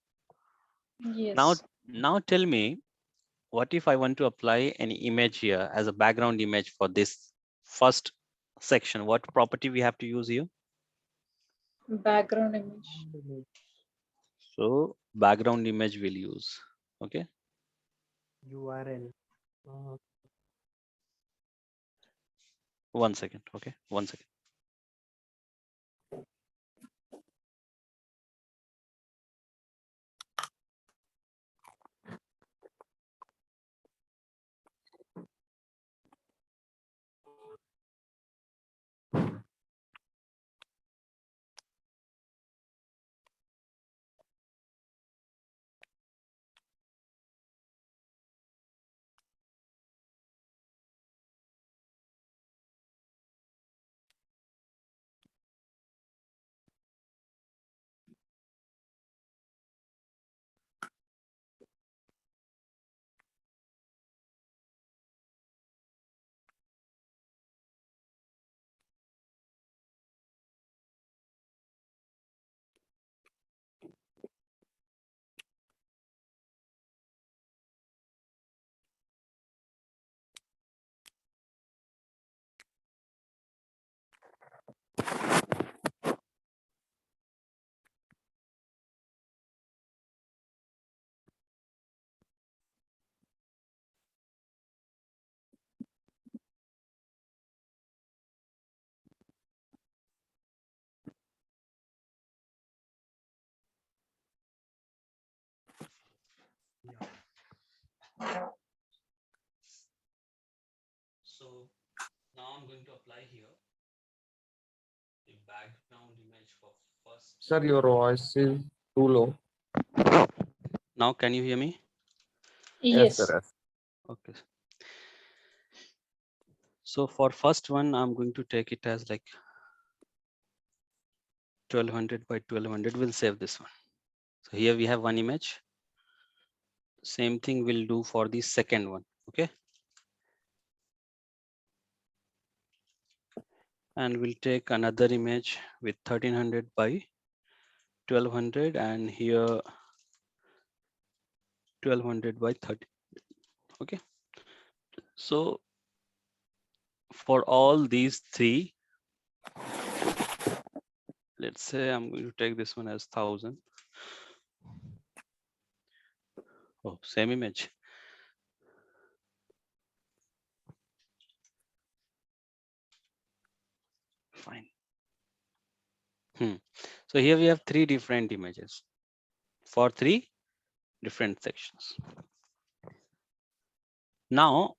Yes. Now tell me, what if I want to apply an image here as a background image for this first section? What property we have to use here? Background image. So background image we'll use. Okay. URL. 1 second. Okay. 1 second. Yeah. So now I'm going to apply here the background image for first. Sir, your voice is too low. Now can you hear me? Yes, sir. Yes. Yes. Okay. So for first one, I'm going to take it as like 1200 by 1200. We'll save this one. So here we have one image. Same thing we'll do for the second one. Okay. And we'll take another image with 1300 by 1200 and here 1200 by 30. Okay. So for all these three, let's say I'm going to take this one as 1000. Oh, same image. Fine. So here we have three different images for three different sections. Now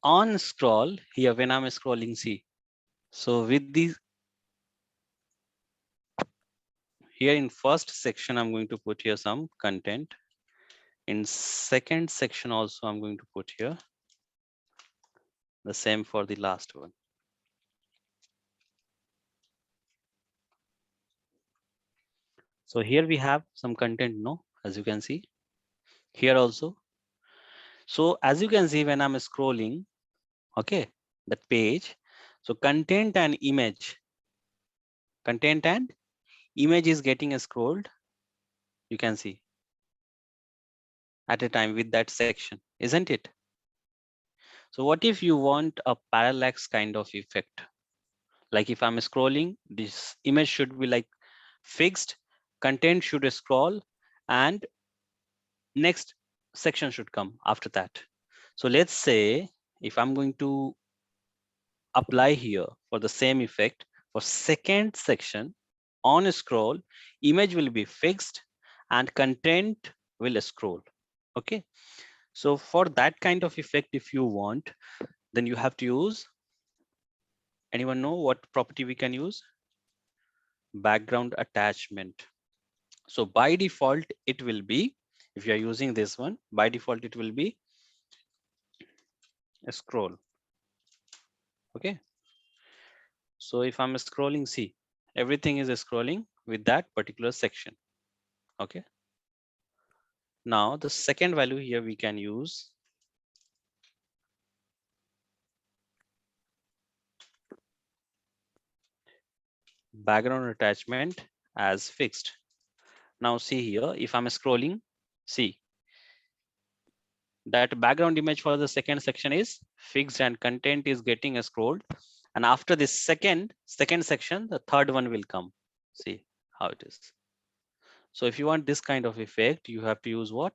on scroll here, when I'm scrolling, see, so with these here in first section, I'm going to put here some content. In second section also, I'm going to put here the same for the last one. So here we have some content, no, as you can see here also. So as you can see, when I'm scrolling, okay, that page, so content and image is getting scrolled, you can see at a time with that section, isn't it? So what if you want a parallax kind of effect? Like if I'm scrolling, this image should be like fixed, content should scroll, and next section should come after that. So let's say if I'm going to apply here for the same effect for second section, on scroll, image will be fixed and content will scroll. Okay. So for that kind of effect, if you want, then you have to use, anyone know what property we can use? Background attachment. So by default, it will be, if you are using this one, by default, it will be a scroll. Okay. So if I'm scrolling, see, everything is scrolling with that particular section. Okay. Now the second value here we can use background attachment as fixed. Now see here, if I'm scrolling, see that background image for the second section is fixed and content is getting scrolled. And after this second section, the third one will come. See how it is. So if you want this kind of effect, you have to use what?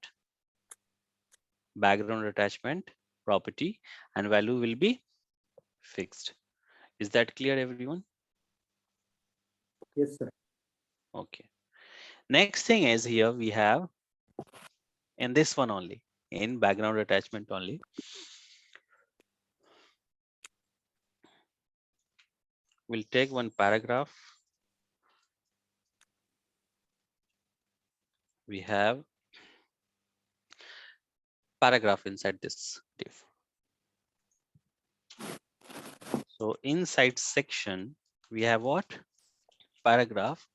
Background attachment property, and value will be fixed. Is that clear, everyone? Yes, sir. Okay. Next thing is here we have in this one only, in background attachment only. We'll take one paragraph. We have paragraph inside this div. So inside section, we have what? Paragraph.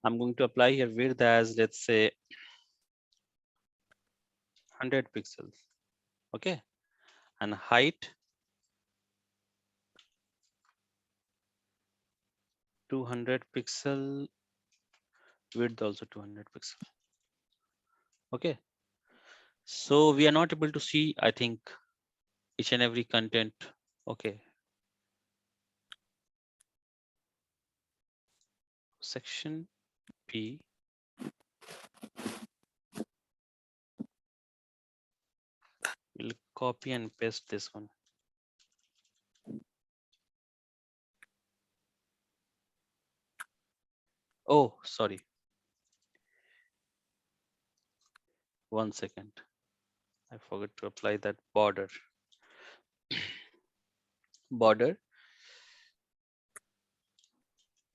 I'm going to apply here width as, let's say, 100 pixels. Okay. And height 200 pixel, width also 200 pixel. Okay. So we are not able to see, I think, each and every content. Okay. Section P. We'll copy and paste this one. Oh, sorry. 1 second. I forgot to apply that border. Border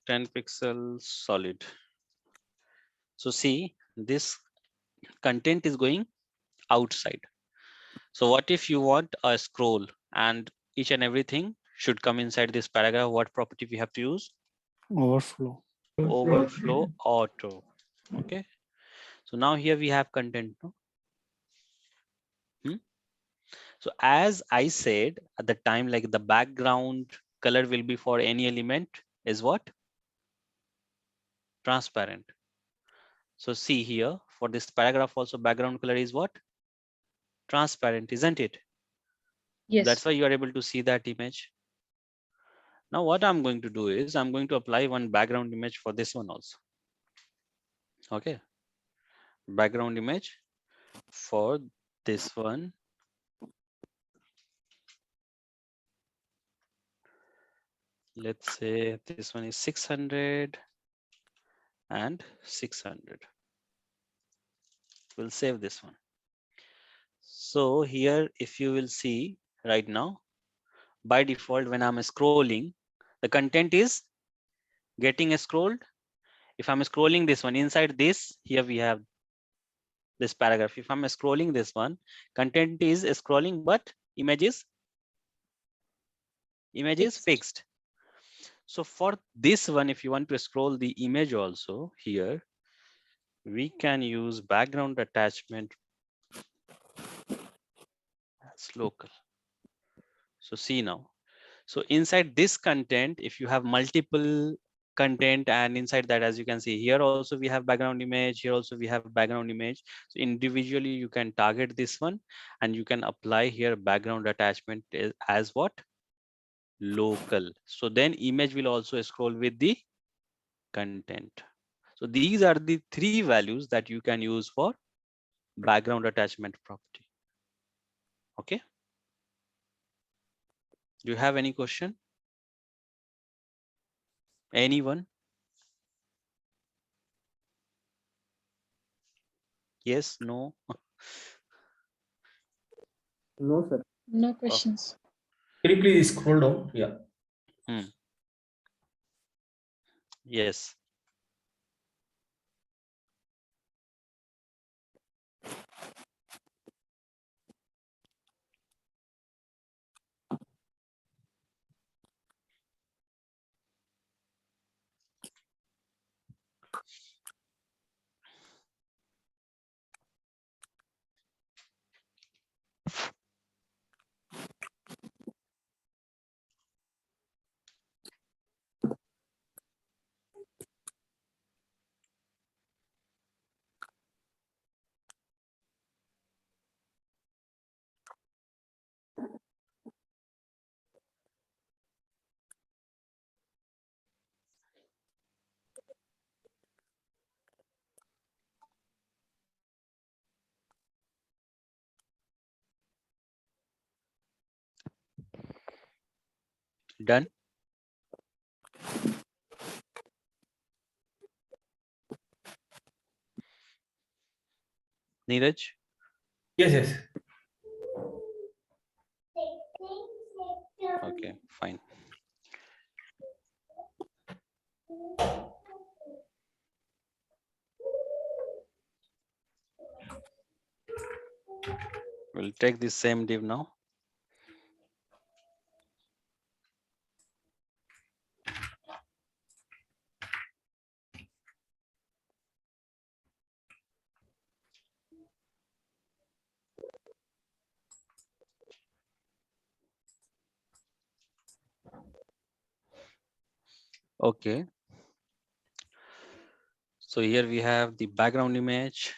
10 pixels solid. So see, this content is going outside. So what if you want a scroll and each and everything should come inside this paragraph? What property we have to use? Overflow. Overflow auto. Okay. So now here we have content. No? So as I said at the time, like the background color will be for any element is what? Transparent. So see here for this paragraph also background color is what? Transparent, isn't it? Yes. That's why you are able to see that image. Now what I'm going to do is I'm going to apply one background image for this one also. Okay. Background image for this one. Let's say this one is 600 and 600. We'll save this one. So here, if you will see right now, by default, when I'm scrolling, the content is getting scrolled. If I'm scrolling this one inside this, here we have this paragraph. If I'm scrolling this one, content is scrolling, but image is Fixed. fixed. So for this one, if you want to scroll the image also here, we can use background attachment as local. So see now. So inside this content, if you have multiple content and inside that, as you can see here also we have background image, here also we have background image. So individually you can target this one and you can apply here background attachment as what? Local. So then image will also scroll with the content. So these are the three values that you can use for background attachment property. Okay. Do you have any question? Anyone? Yes, no? No, sir. No questions. Can you please scroll down? Yeah. Yes. Done. Neeraj? Yes. Okay, fine. We'll take the same div now. Okay. So here we have the background image,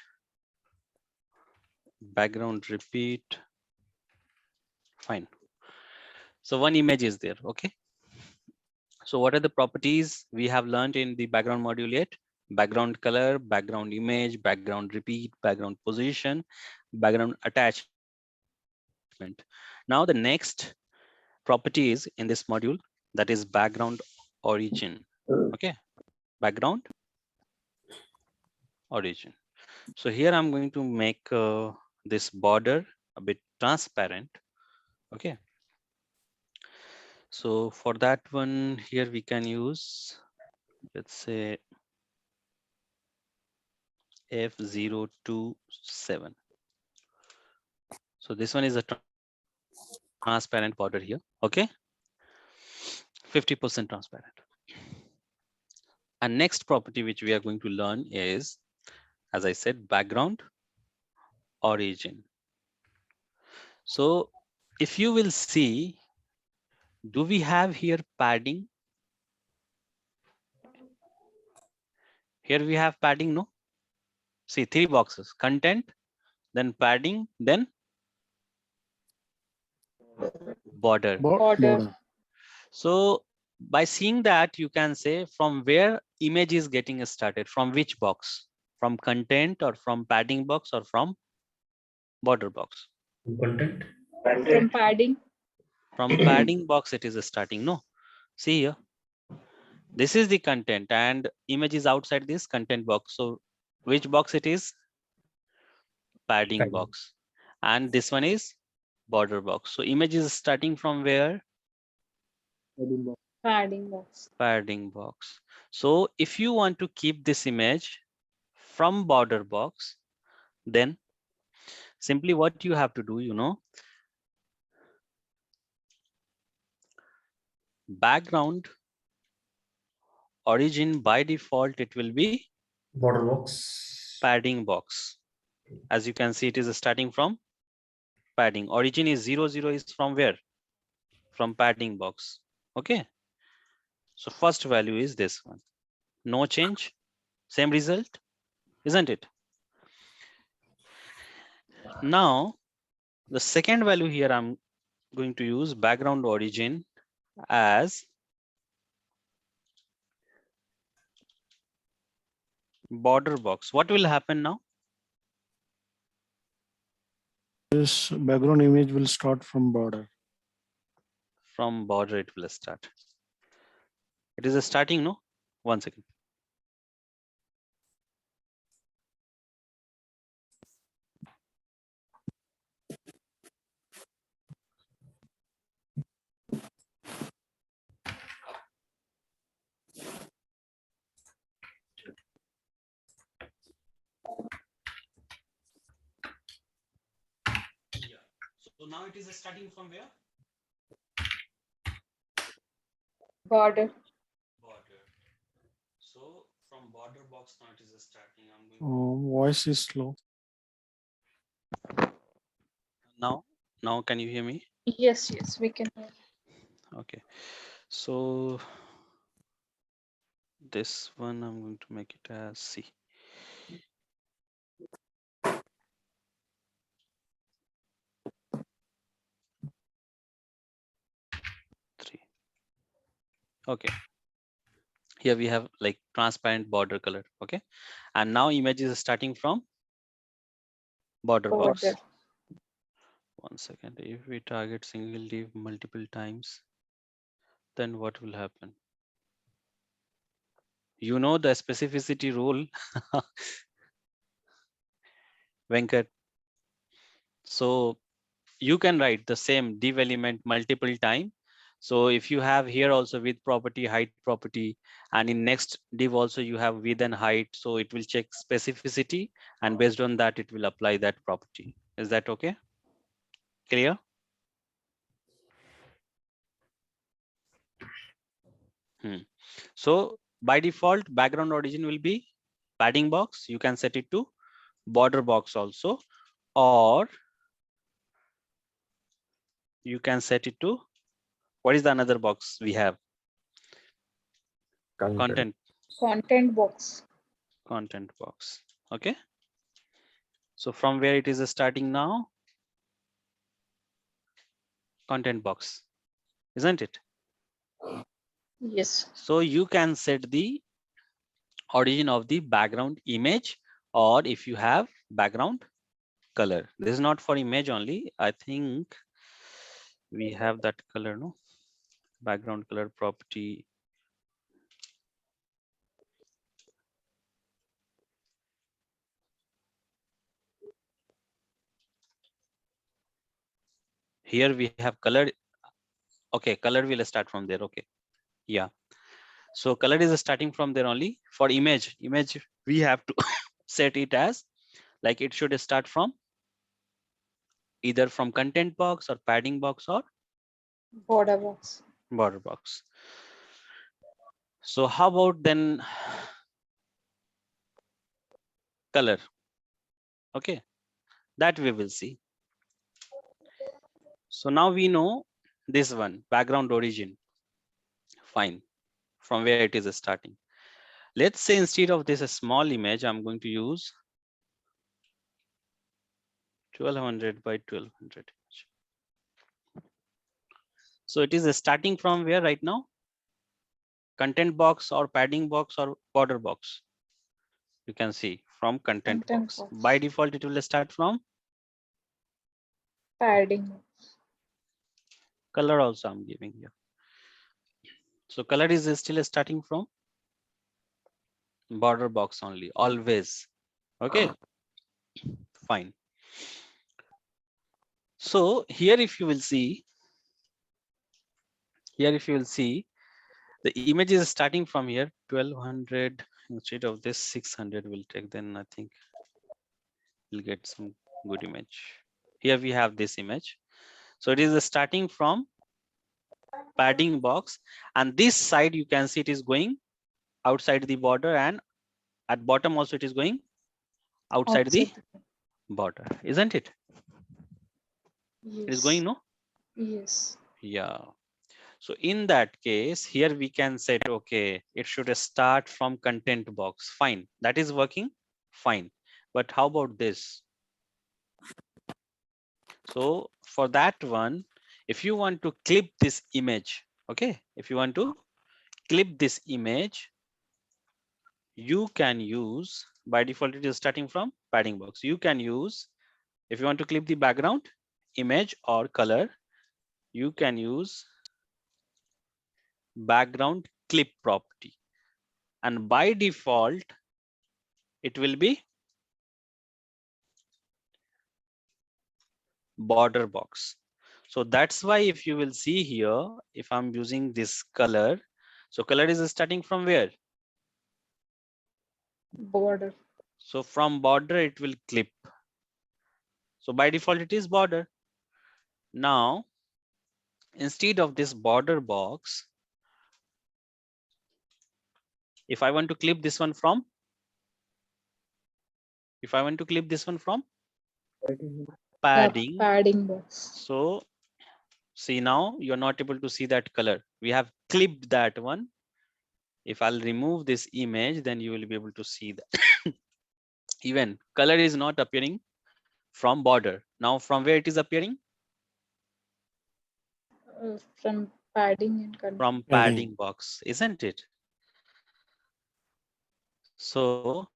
background repeat. Fine. So one image is there. Okay. So what are the properties we have learned in the background module yet? Background color, background image, background repeat, background position, background attachment. Now the next property is in this module, that is background origin. Okay. Background origin. So here I'm going to make this border a bit transparent. Okay. So for that one here we can use, let's say F027. So this one is a transparent border here. Okay. 50% transparent. And next property which we are going to learn is, as I said, background origin. So if you will see, do we have here padding? Here we have padding, no? See, 3 boxes: content, then padding, then border. Border. So by seeing that, you can say from where image is getting started, from which box, from content or from padding box or from border box. Content. From padding. From padding box it is starting. No, see here, this is the content and image is outside this content box. So which box it is? Padding Padding. box. And this one is border box. So image is starting from where? Padding box. Padding box. So if you want to keep this image from border box, then simply what you have to do, you know, background origin by default, it will be Border box. padding box. As you can see, it is starting from padding. Origin is 0, 0 is from where? From padding box. Okay. So first value is this one. No change, same result, isn't it? Now, the second value here, I'm going to use background origin as border box. What will happen now? This background image will start from border. From border it will start. It is a starting, no? 1 second. Yeah. So now it is starting from where? Border. Border. So from border box now it is starting. I'm going Voice is slow. now can you hear me? Yes, yes, we can. Okay. So this one I'm going to make it as C. Okay, here we have like transparent border color. Okay, and now image is starting from border box. Border. 1 second. If we target single div multiple times, then what will happen? You know the specificity rule, Venkat. So you can write the same div element multiple time. So if you have here also width property, height property, and in next div also you have width and height, so it will check specificity, and based on that it will apply that property. Is that okay? Clear? So by default, background origin will be padding box. You can set it to border box also, or you can set it to, what is the another box we have? Content. Content box. Content box. Okay. So from where it is starting now? Content box, isn't it? Yes. So you can set the origin of the background image, or if you have background color. This is not for image only. I think we have that color, no? Background color property. Here we have color. Okay, color will start from there. Okay, yeah. So color is starting from there only. For image we have to set it as like it should start from either from content box or padding box or Border box. border box. So how about then color? Okay, that we will see. So now we know this one, background origin. Fine, from where it is starting. Let's say instead of this a small image, I'm going to use 1200 by 1200. So it is starting from where right now? Content box or padding box or border box? You can see from content box. box. By default, it will start from Padding. color also I'm giving here. So color is still starting from border box only, always. Okay, fine. So here, if you will see, the image is starting from here 1200 instead of this 600 will take, then I think we'll get some good image. Here we have this image. So it is starting from padding box, and this side you can see it is going outside the border, and at bottom also it is going outside the border, isn't it? Yes. It is going, no? Yes. Yeah. So in that case, here we can set, okay, it should start from content box. Fine, that is working fine. But how about this? So for that one, if you want to clip this image, okay, if you want to clip this image, you can use, by default it is starting from padding box. You can use, if you want to clip the background image or color, you can use background clip property, and by default it will be border box. So that's why if you will see here, if I'm using this color, so color is starting from where? Border. So from border it will clip. So by default it is border. Now instead of this border box, if I want to clip this one from, padding, Padding box. so see, now you're not able to see that color. We have clipped that one. If I'll remove this image, then you will be able to see that. Even color is not appearing from border. Now from where it is appearing? From padding and content. From padding box, isn't it? So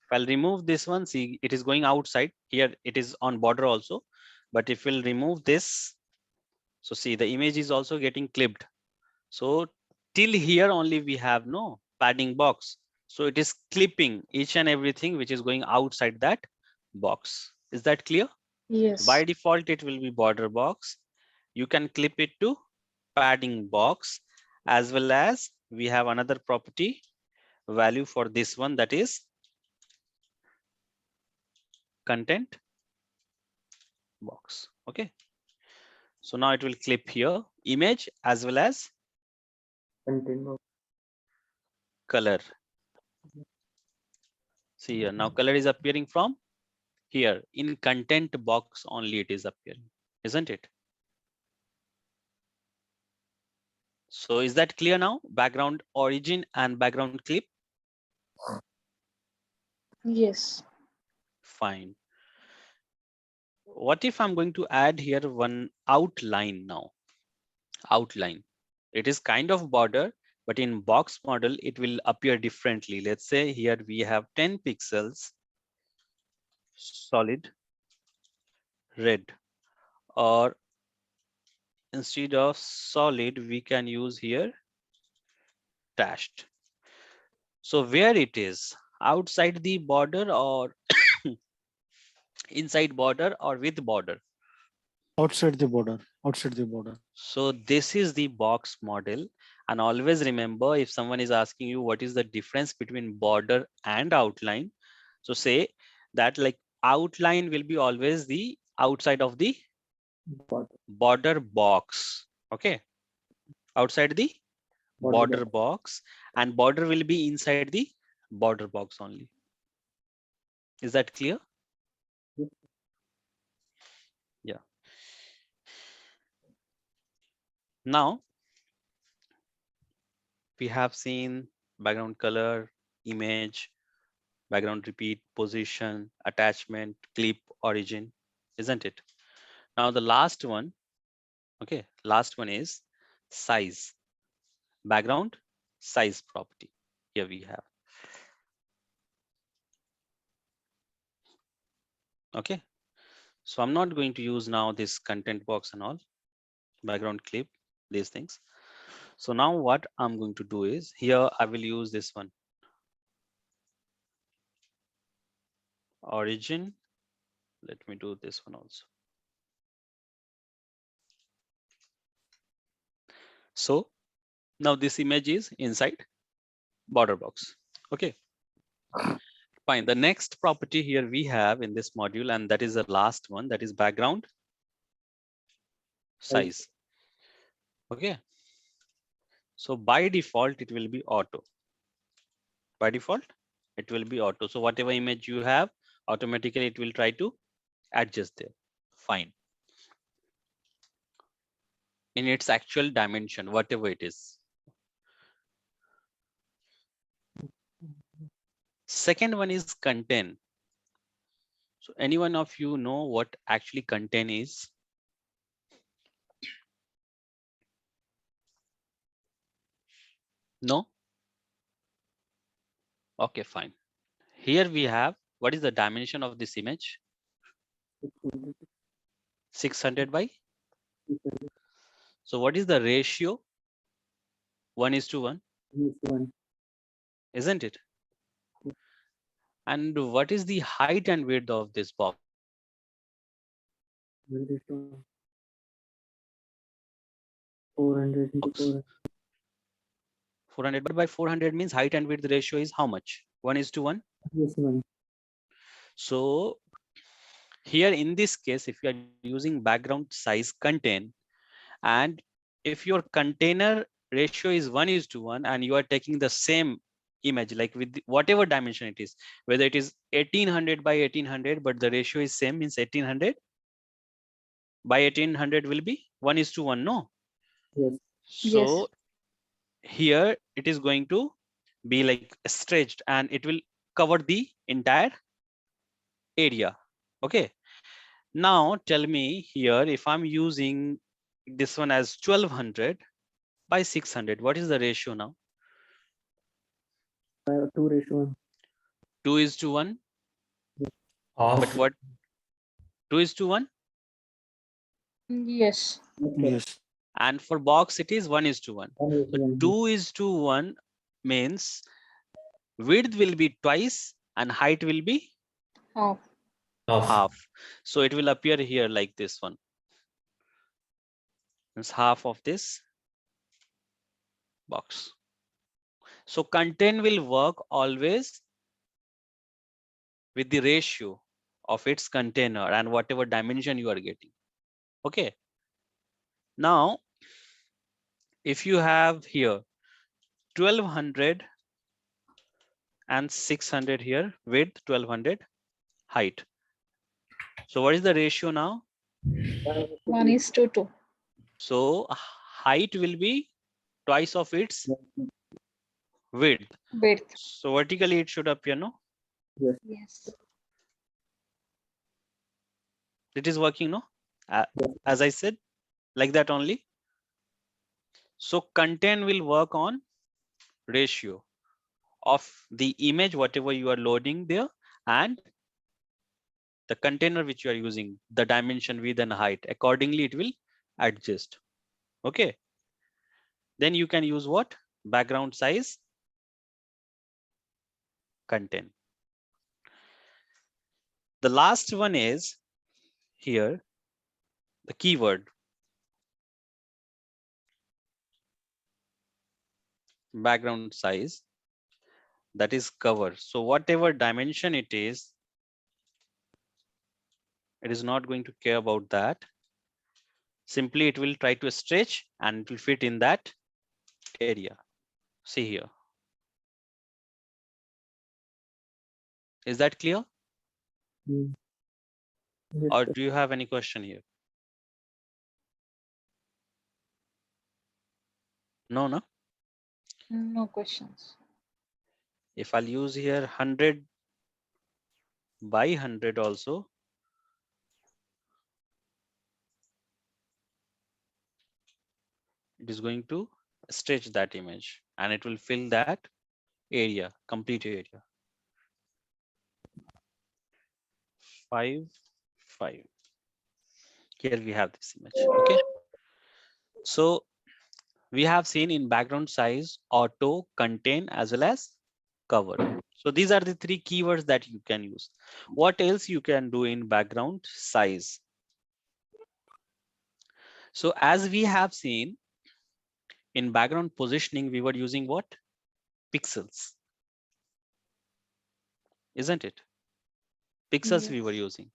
if I'll remove this one, see, it is going outside. Here it is on border also. But if we'll remove this, so see, the image is also getting clipped. So till here only we have no padding box. So it is clipping each and everything which is going outside that box. Is that clear? Yes. By default, it will be border box. You can clip it to padding box, as well as we have another property value for this one, that is content box. Okay. So now it will clip here image as well as color. See here, now color is appearing from here in content box only, it is appearing, isn't it? So is that clear now? Background origin and background clip? Yes. Fine. What if I'm going to add here one outline now? Outline. It is kind of border, but in box model, it will appear differently. Let's say here we have 10 pixels, solid red, or instead of solid, we can use here dashed. So where it is, outside the border or inside border or with border? Outside the border, outside the border. So this is the box model. And always remember, if someone is asking you what is the difference between border and outline, so say that like outline will be always the outside of the border box. Okay, outside the border box, and border will be inside the border box only. Is that clear? Yeah. Now we have seen background color, image, background repeat, position, attachment, clip, origin, isn't it? Now the last one, okay, last one is size, background size property. Here we have. Okay, so I'm not going to use now this content box and all, background clip, these things. So now what I'm going to do is here I will use this one, origin. Let me do this one also. So now this image is inside border box. Okay, fine. The next property here we have in this module, and that is the last one, that is background size. Okay, so by default it will be auto. By default it will be auto. So whatever image you have, automatically it will try to adjust there. Fine. In its actual dimension, whatever it is. Second one is content. So any one of you know what actually content is? No? Okay, fine. Here we have, what is the dimension of this image? 600 by? So what is the ratio? 1:1, isn't it? And what is the height and width of this box? 400 by 400 means height and width ratio is how much? 1:1. So here in this case, if you are using background size content, and if your container ratio is 1:1 and you are taking the same image, like with whatever dimension it is, whether it is 1800 by 1800, but the ratio is same, means 1800 by 1800 will be 1:1, no? So here it is going to be like stretched and it will cover the entire area. Okay, now tell me here, if I'm using this one as 1200 by 600, what is the ratio now? 2:1. Half. But what? 2:1. Yes. Yes. And for box it is 1:1. So 2:1 means width will be twice and height will be Oh, half. So it will appear here like this one. It's half of this box. So content will work always with the ratio of its container and whatever dimension you are getting. Okay. Now, if you have here 1200 and 600 here with 1200 height. So what is the ratio now? 1:2. So height will be twice of its width. Width. So vertically it should appear, no? Yes. It is working, no? As I said, like that only. So content will work on ratio of the image, whatever you are loading there, and the container which you are using, the dimension, width and height. Accordingly, it will adjust. Okay. Then you can use what? Background size content. The last one is here, the keyword. Background size, that is cover. So whatever dimension it is not going to care about that. Simply it will try to stretch and it will fit in that area. See here. Is that clear? Mm. Yes, Or sir. do you have any question here? No. No questions. If I'll use here 100 by 100 also, it is going to stretch that image and it will fill that area, complete area. 5, 5. Here we have this image. Okay. So we have seen in background size, auto, contain, as well as cover. So these are the three keywords that you can use. What else you can do in background size? So as we have seen in background positioning, we were using what? Pixels. Isn't it? Pixels we were Yes. using.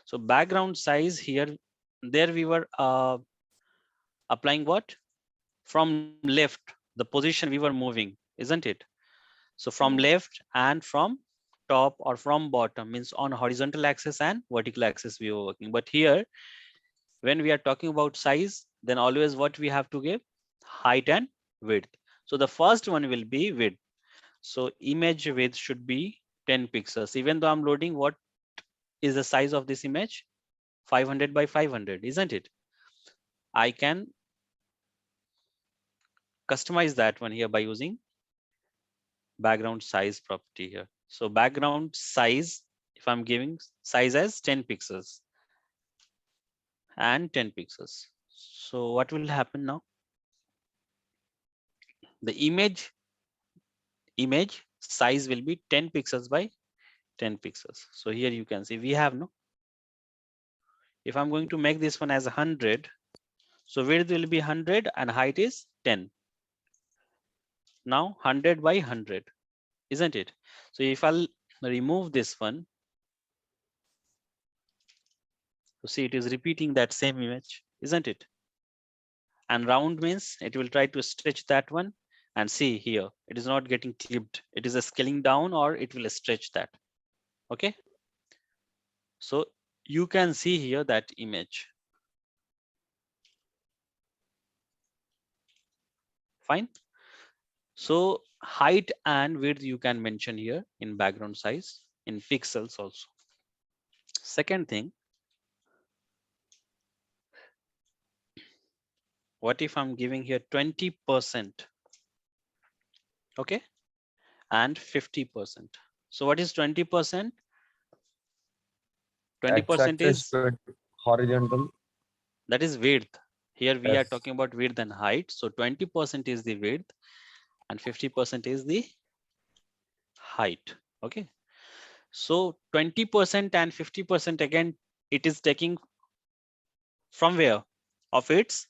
So background size here, there we were applying what? From left, the position we were moving, isn't it? So from Yes. left and from top or from bottom, means on horizontal axis and vertical axis we were working. But here, when we are talking about size, then always what we have to give? Height and width. So the first one will be width. So image width should be 10 pixels. Even though I'm loading, what is the size of this image? 500 by 500, isn't it? I can customize that one here by using background size property here. So background size, if I'm giving size as 10 pixels and 10 pixels. So what will happen now? The image size will be 10 pixels by 10 pixels. So here you can see we have no. If I'm going to make this one as 100, so width will be 100 and height is 10. Now 100 by 100, isn't it? So if I'll remove this one, so see it is repeating that same image, isn't it? And round means it will try to stretch that one, and see here it is not getting clipped. It is a scaling down or it will stretch that. Okay. So you can see here that image. Fine. So height and width you can mention here in background size in pixels also. Second thing, what if I'm giving here 20%, okay, and 50%? So what is 20%? 20% X-axis is, width, horizontal. that is width. Here we are Yes. talking about width and height. So 20% is the width and 50% is the height. Okay. So 20% and 50% again, it is taking from where? Of its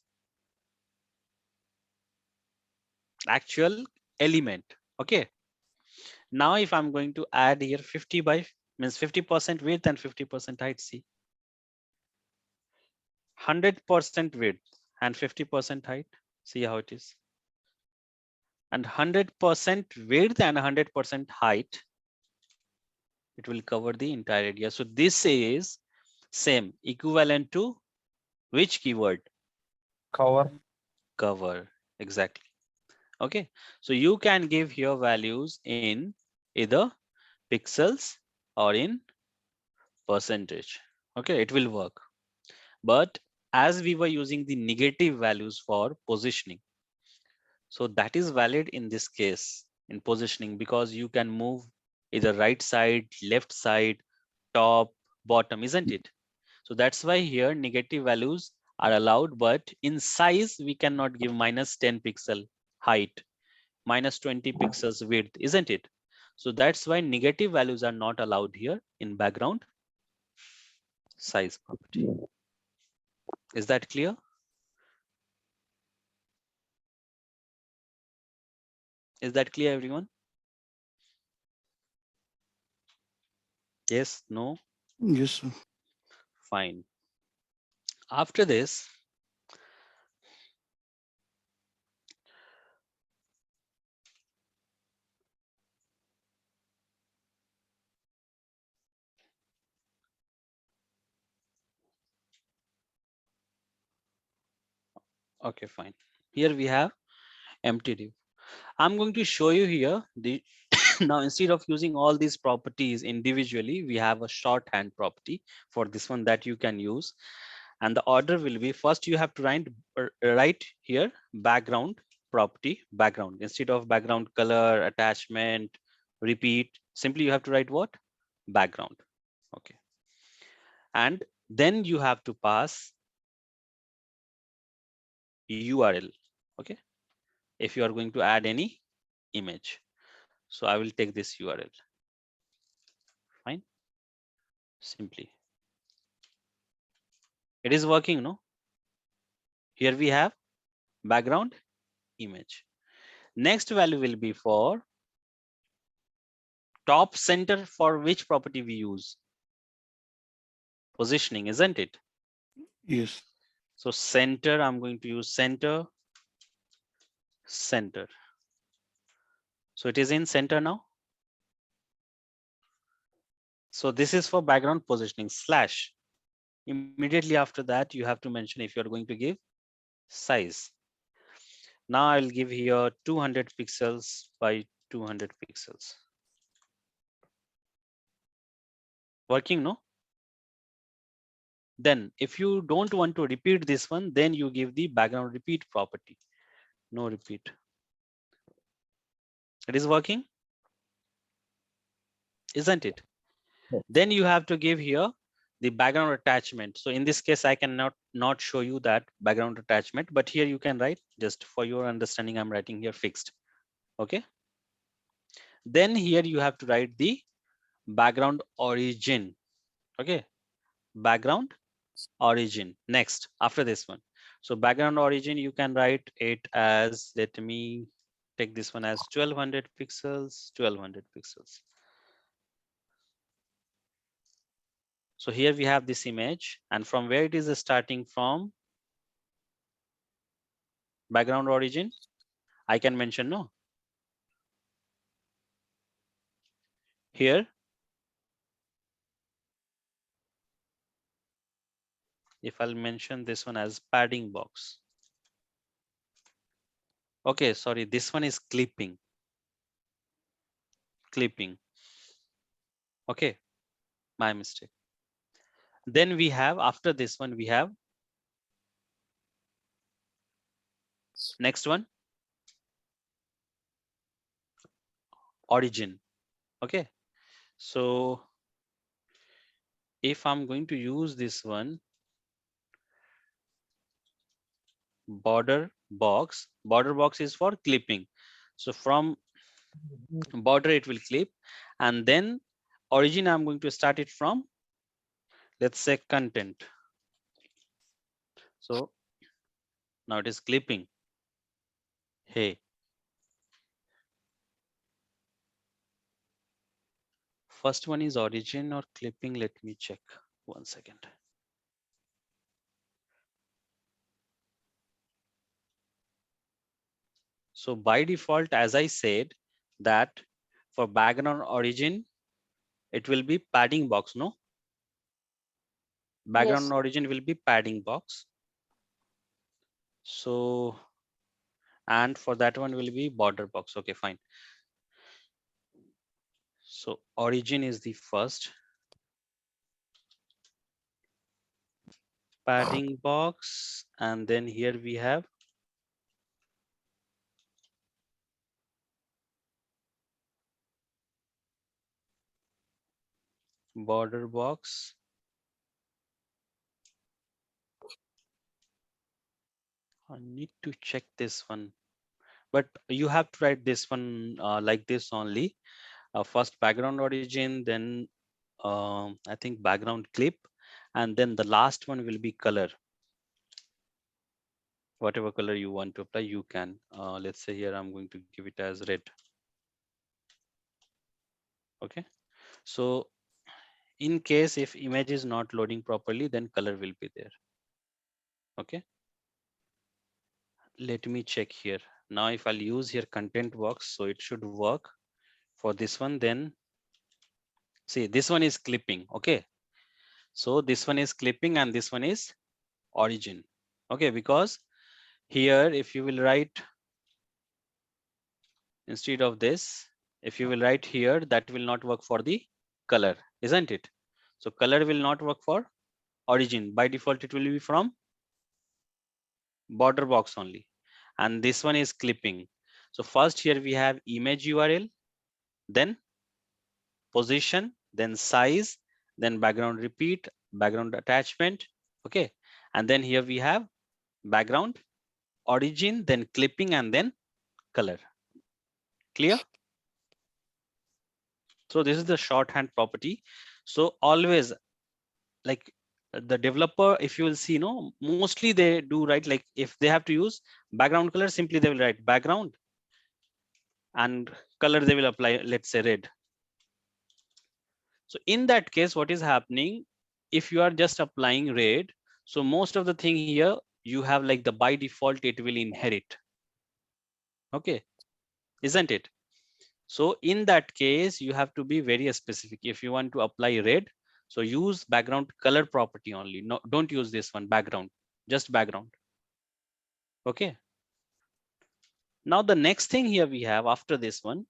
actual element. Okay. Now if I'm going to add here 50 by, means 50% width and 50% height, see 100% width and 50% height, see how it is. And 100% width and 100% height, it will cover the entire area. So this is same, equivalent to which keyword? Cover. Cover, exactly. Okay, so you can give here values in either pixels or in percentage. Okay, it will work. But as we were using the negative values for positioning, so that is valid in this case in positioning, because you can move either right side, left side, top, bottom, isn't it? So that's why here negative values are allowed, but in size we cannot give minus 10 pixel height, minus 20 pixels width, isn't it? So that's why negative values are not allowed here in background size property. Is that clear? Is that clear, everyone? Yes, no, Yes, sir. fine. After this, okay, fine. Here we have empty div. I'm going to show you here the now instead of using all these properties individually, we have a shorthand property for this one that you can use. And the order will be first you have to write here background property background instead of background color attachment repeat. Simply you have to write what? Background. Okay. And then you have to pass URL. Okay. If you are going to add any image. So I will take this URL. Fine. Simply. It is working, no? Here we have background image. Next value will be for top center, for which property we use? Positioning, isn't it? Yes. So center, I'm going to use center. So it is in center now. So this is for background positioning slash. Immediately after that, you have to mention if you're going to give size. Now I'll give here 200 pixels by 200 pixels. Working, no? Then if you don't want to repeat this one, then you give the background repeat property. No repeat. It is working, isn't it? Yes. Then you have to give here the background attachment. So in this case, I cannot not show you that background attachment, but here you can write just for your understanding. I'm writing here fixed. Okay. Then here you have to write the background origin. Okay. Background origin next after this one. So background origin, you can write it as, let me take this one as 1200 pixels, 1200 pixels. So here we have this image, and from where it is starting from background origin, I can mention no. Here, if I'll mention this one as padding box. Okay, sorry, this one is clipping. Clipping. Okay, my mistake. Then we have, after this one, we have next one, origin. Okay, so if I'm going to use this one, border box is for clipping. So from border it will clip, and then origin I'm going to start it from, let's say, content. So now it is clipping. Hey, first one is origin or clipping. Let me check 1 second. So by default, as I said, that for background origin, it will be padding box, no? Background Yes. origin will be padding box. So, and for that one will be border box. Okay, fine. So origin is the first. Padding box, and then here we have border box. I need to check this one, but you have to write this one like this only. First background origin, then I think background clip, And then the last one will be color. Whatever color you want to apply, you can. Let's say here I'm going to give it as red. Okay, so in case if image is not loading properly, then color will be there. Okay, let me check here. Now if I'll use here content box, so it should work for this one. Then see, this one is clipping. Okay, so this one is clipping and this one is origin. Okay, because here if you will write instead of this, if you will write here, that will not work for the color, isn't it? So color will not work for origin. By default, it will be from border box only. And this one is clipping. So first here we have image URL, then position, then size, then background repeat, background attachment. Okay. And then here we have background, origin, then clipping, and then color. Clear? So this is the shorthand property. So always, like the developer, if you will see, no, mostly they do right. Like if they have to use background color, simply they will write background, and color they will apply, let's say red. So in that case, what is happening, if you are just applying red, so most of the thing here you have like the by default it will inherit. Okay, isn't it? So in that case, you have to be very specific. If you want to apply red, so use background color property only. No, don't use this one background, just background. Okay. Now the next thing here we have after this one,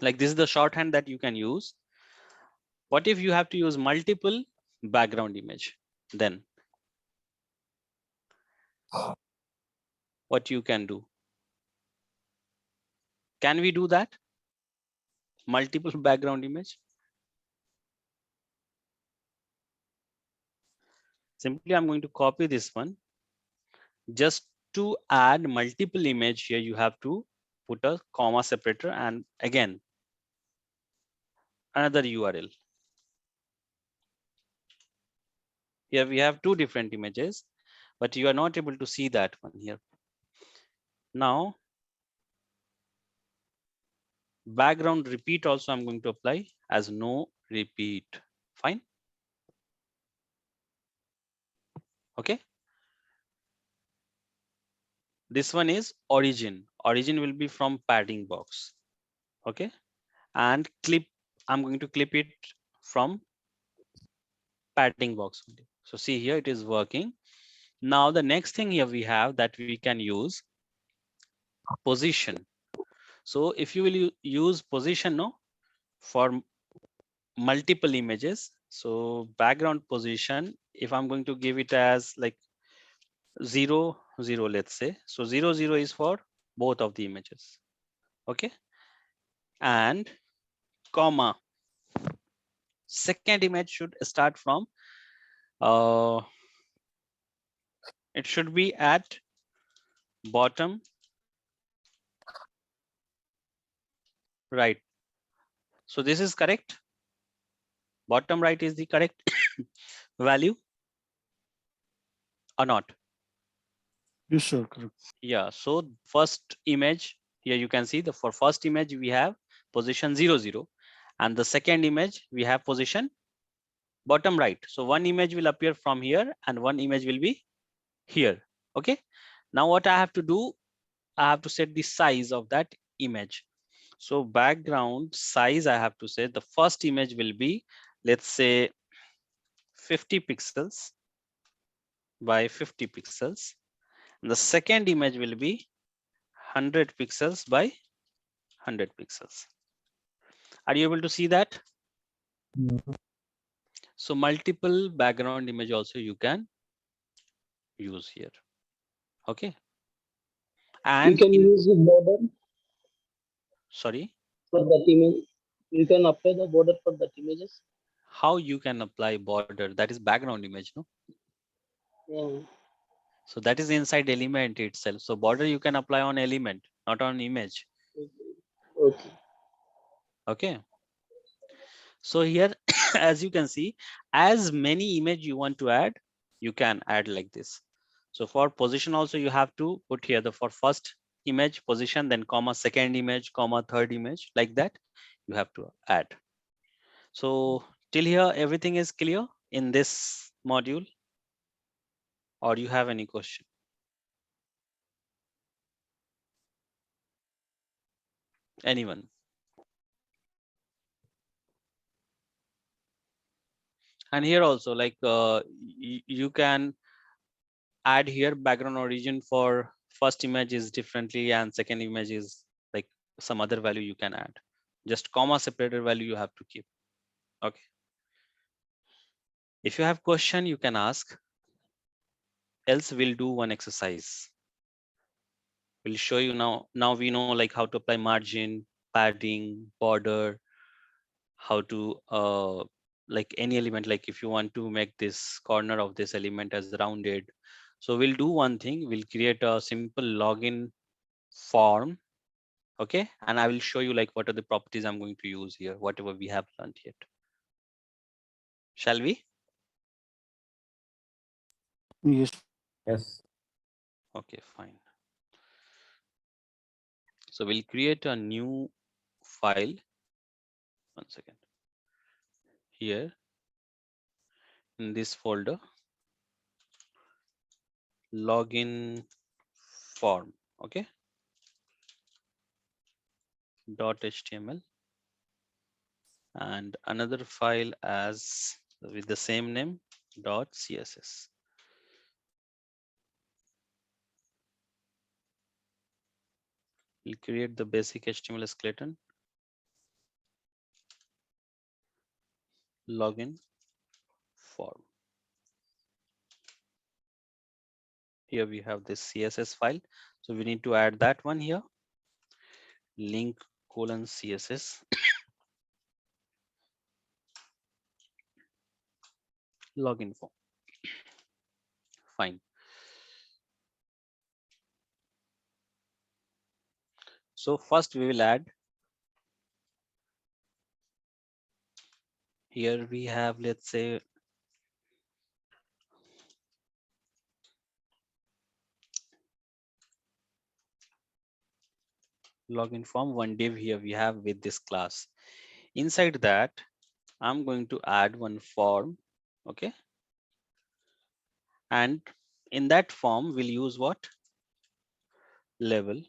like this is the shorthand that you can use. What if you have to use multiple background image? Then what you can do? Can we do that? Multiple background image? Simply I'm going to copy this one. Just to add multiple image here, you have to put a comma separator and again another URL. Here we have two different images, but you are not able to see that one here. Now background repeat also I'm going to apply as no repeat. Fine. Okay. This one is origin. Origin will be from padding box. Okay. And clip, I'm going to clip it from padding box only. So see here it is working. Now the next thing here we have that we can use position. So if you will use position, no, for multiple images, so background position, if I'm going to give it as like 0, 0, let's say, so 0, 0 is for both of the images. Okay. And comma, second image should start from it should be at bottom right. So this is correct. Bottom right is the correct value or not? Yes, sir. Correct. Yeah. So first image here you can see the for first image we have position 0, 0, and the second image we have position bottom right. So one image will appear from here and one image will be here. Okay. Now what I have to do, I have to set the size of that image. So background size, I have to say the first image will be, let's say 50 pixels by 50 pixels. And the second image will be 100 pixels by 100 pixels. Are you able to see that? So multiple background image also you can use here. Okay. And you can use the border sorry, for that image. You can apply the border for that images. how you can apply border? That is background image, no? Yeah. So that is inside element itself. So border you can apply on element, not on image. Okay. Okay. So here, as you can see, as many image you want to add, you can add like this. So for position also, you have to put here the for first image position, then comma second image, comma third image, like that you have to add. So till here, everything is clear in this module, or you have any question? Anyone? And here also, like you can add here background origin for first image is differently and second image is like some other value you can add. Just comma separated value you have to keep. Okay. If you have question, you can ask. Else we'll do one exercise. We'll show you now. Now we know like how to apply margin, padding, border, how to like any element, like if you want to make this corner of this element as rounded. So we'll do one thing. We'll create a simple login form. Okay, and I will show you like what are the properties I'm going to use here, whatever we have learned yet. Shall we? Yes. Yes. Okay, fine. So we'll create a new file. One second. Here in this folder, login form. Okay. .html and another file as with the same name .css. We'll create the basic HTML skeleton. Login form. Here we have this CSS file. So we need to add that one here. Link colon CSS. Login form. Fine. So first we will add. Here we have, let's say, login form, one div here we have with this class. Inside that, I'm going to add one form. Okay. And in that form, we'll use what? Level.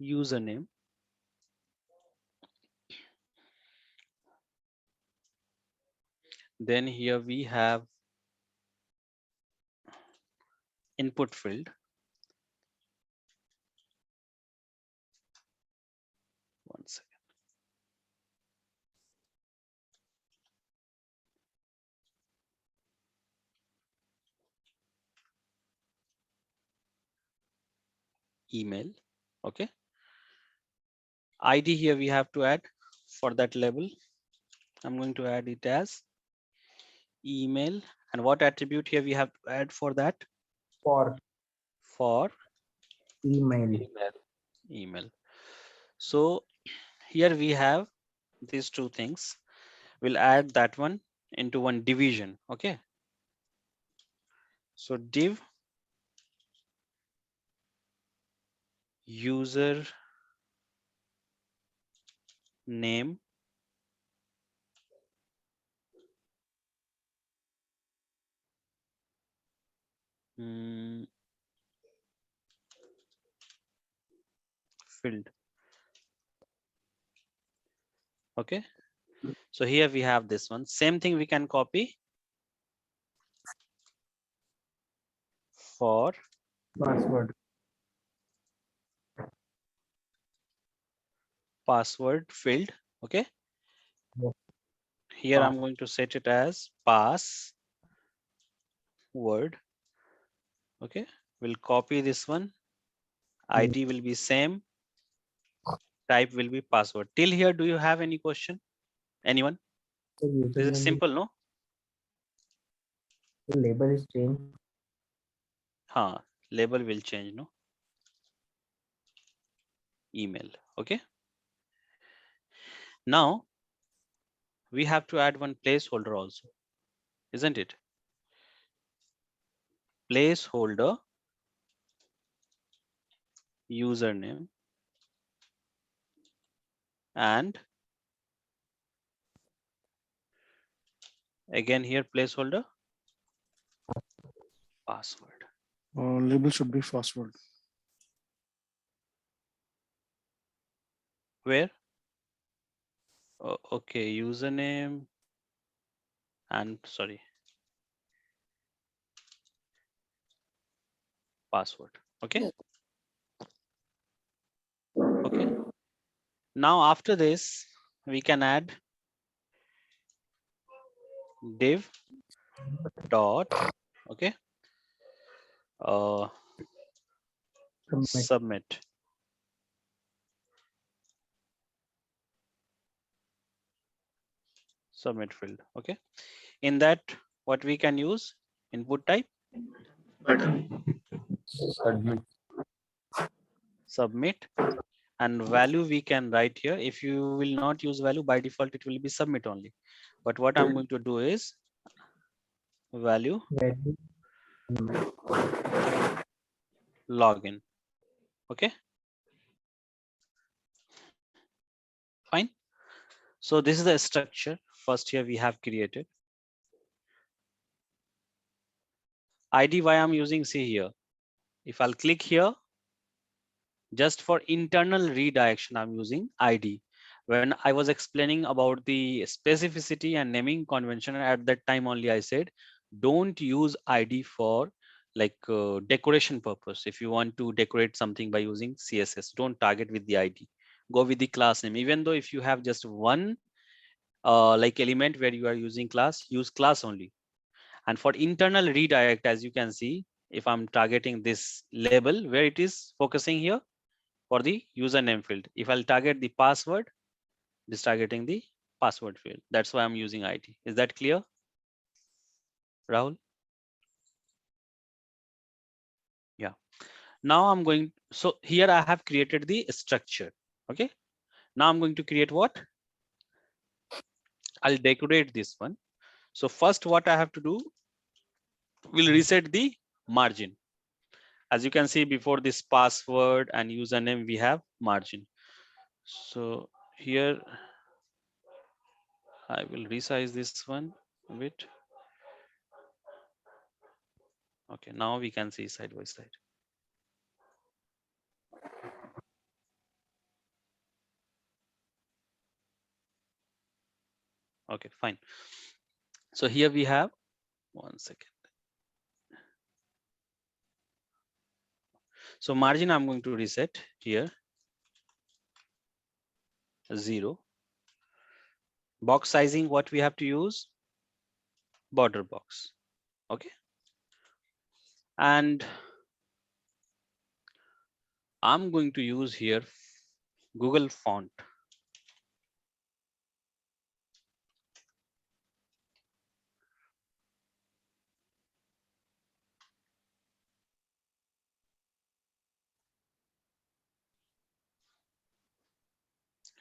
Username. Then here we have input field. One second. Email. Okay. ID here we have to add for that label. I'm going to add it as email. And what attribute here we have to add for that? For For email. email. So here we have these two things. We'll add that one into one division. Okay. So div user name field. Okay. So here we have this one. Same thing we can copy for password field. Okay. Yes. Here I'm going to set it as password. Okay. We'll copy this one. ID will be same. Type will be password. Till here, do you have any question? Anyone? This is simple, no? The label is changed. Label will change, no? email. Okay. Now we have to add one placeholder also, isn't it? Placeholder username and again here placeholder password. Label should be password. Where? Oh, okay, username and sorry, password. Okay. Okay. Now after this, we can add div dot, okay, submit. Submit field. Okay. In that, what we can use input type Submit. submit, and value we can write here. If you will not use value, by default it will be submit only. But what I'm going to do is value Value. login. Okay. Fine. So this is the structure. First here we have created. ID why I'm using, see here. If I'll click here, just for internal redirection, I'm using ID. When I was explaining about the specificity and naming convention, at that time only I said, don't use ID for like decoration purpose. If you want to decorate something by using CSS, don't target with the ID. Go with the class name. Even though if you have just one like element where you are using class, use class only. And for internal redirect, as you can see, if I'm targeting this label where it is focusing here for the username field, if I'll target the password, it is targeting the password field. That's why I'm using ID. Is that clear, Rahul? Yeah. Now I'm going, so here I have created the structure. Okay. Now I'm going to create what? I'll decorate this one. So first what I have to do, we'll reset the margin. As you can see, before this password and username, we have margin. So here I will resize this one a bit. Okay, now we can see side by side. Okay, fine. So here we have, 1 second. So margin I'm going to reset here, 0. Box sizing, what we have to use? Border box. Okay. And I'm going to use here Google font.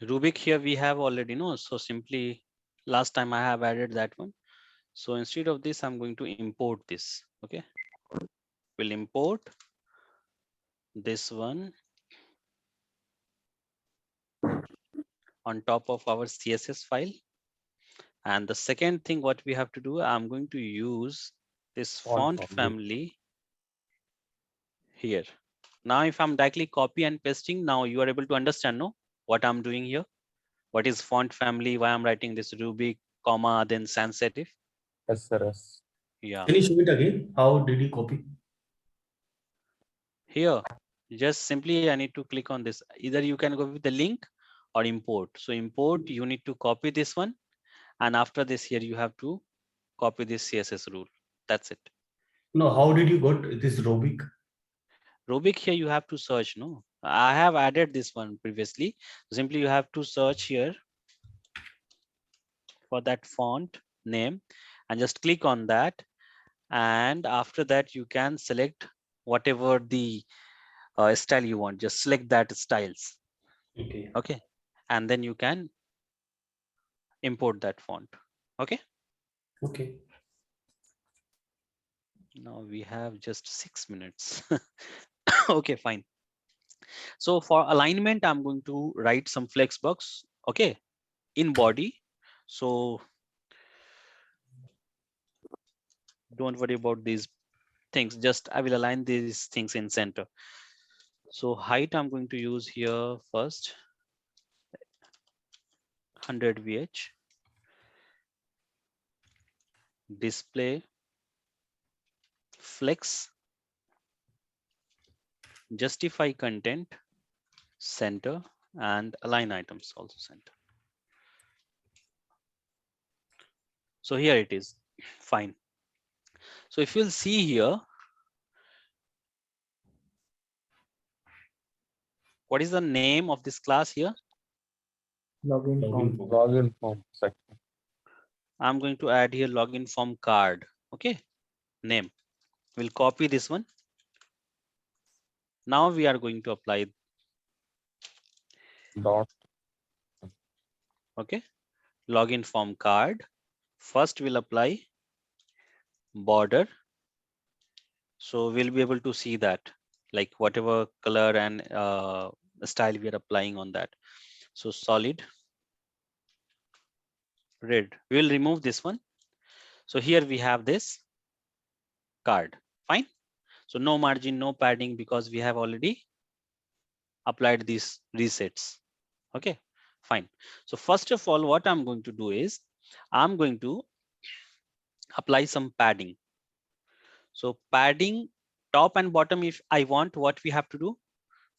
Rubik here we have already know. So simply last time I have added that one. So instead of this, I'm going to import this. Okay. We'll import this one on top of our CSS file. And the second thing what we have to do, I'm going to use this font family here. Now, if I'm directly copy and pasting, now you are able to understand, no, what I'm doing here. What is font family? Why I'm writing this Rubik, comma, then sans serif. Yes, sir. Yes. Yeah. Can you show it again? How did you copy? Here, just simply I need to click on this. Either you can go with the link or import. So import, you need to copy this one. And after this here, you have to copy this CSS rule. That's it. No, how did you got this Rubik? Rubik here, you have to search, no? I have added this one previously. Simply you have to search here for that font name and just click on that. And after that, you can select whatever the style you want. Just select that styles. Okay. Okay. And then you can import that font. Okay. Okay. Now we have just 6 minutes. Okay, fine. So for alignment, I'm going to write some flexbox, okay, in body. So don't worry about these things. Just I will align these things in center. So height I'm going to use here first, 100 VH. Display, flex, justify content, center, and align items also center. So here it is, fine. So if you'll see here, what is the name of this class here? Login form. Login form section. I'm going to add here login form card. Okay, name. We'll copy this one. Now we are going to apply. Dot. Okay, login form card. First we'll apply border. So we'll be able to see that, like whatever color and style we are applying on that. So solid red. We'll remove this one. So here we have this card. Fine. So no margin, no padding, because we have already applied these resets. Okay, fine. So first of all, what I'm going to do is I'm going to apply some padding. So padding top and bottom, if I want, what we have to do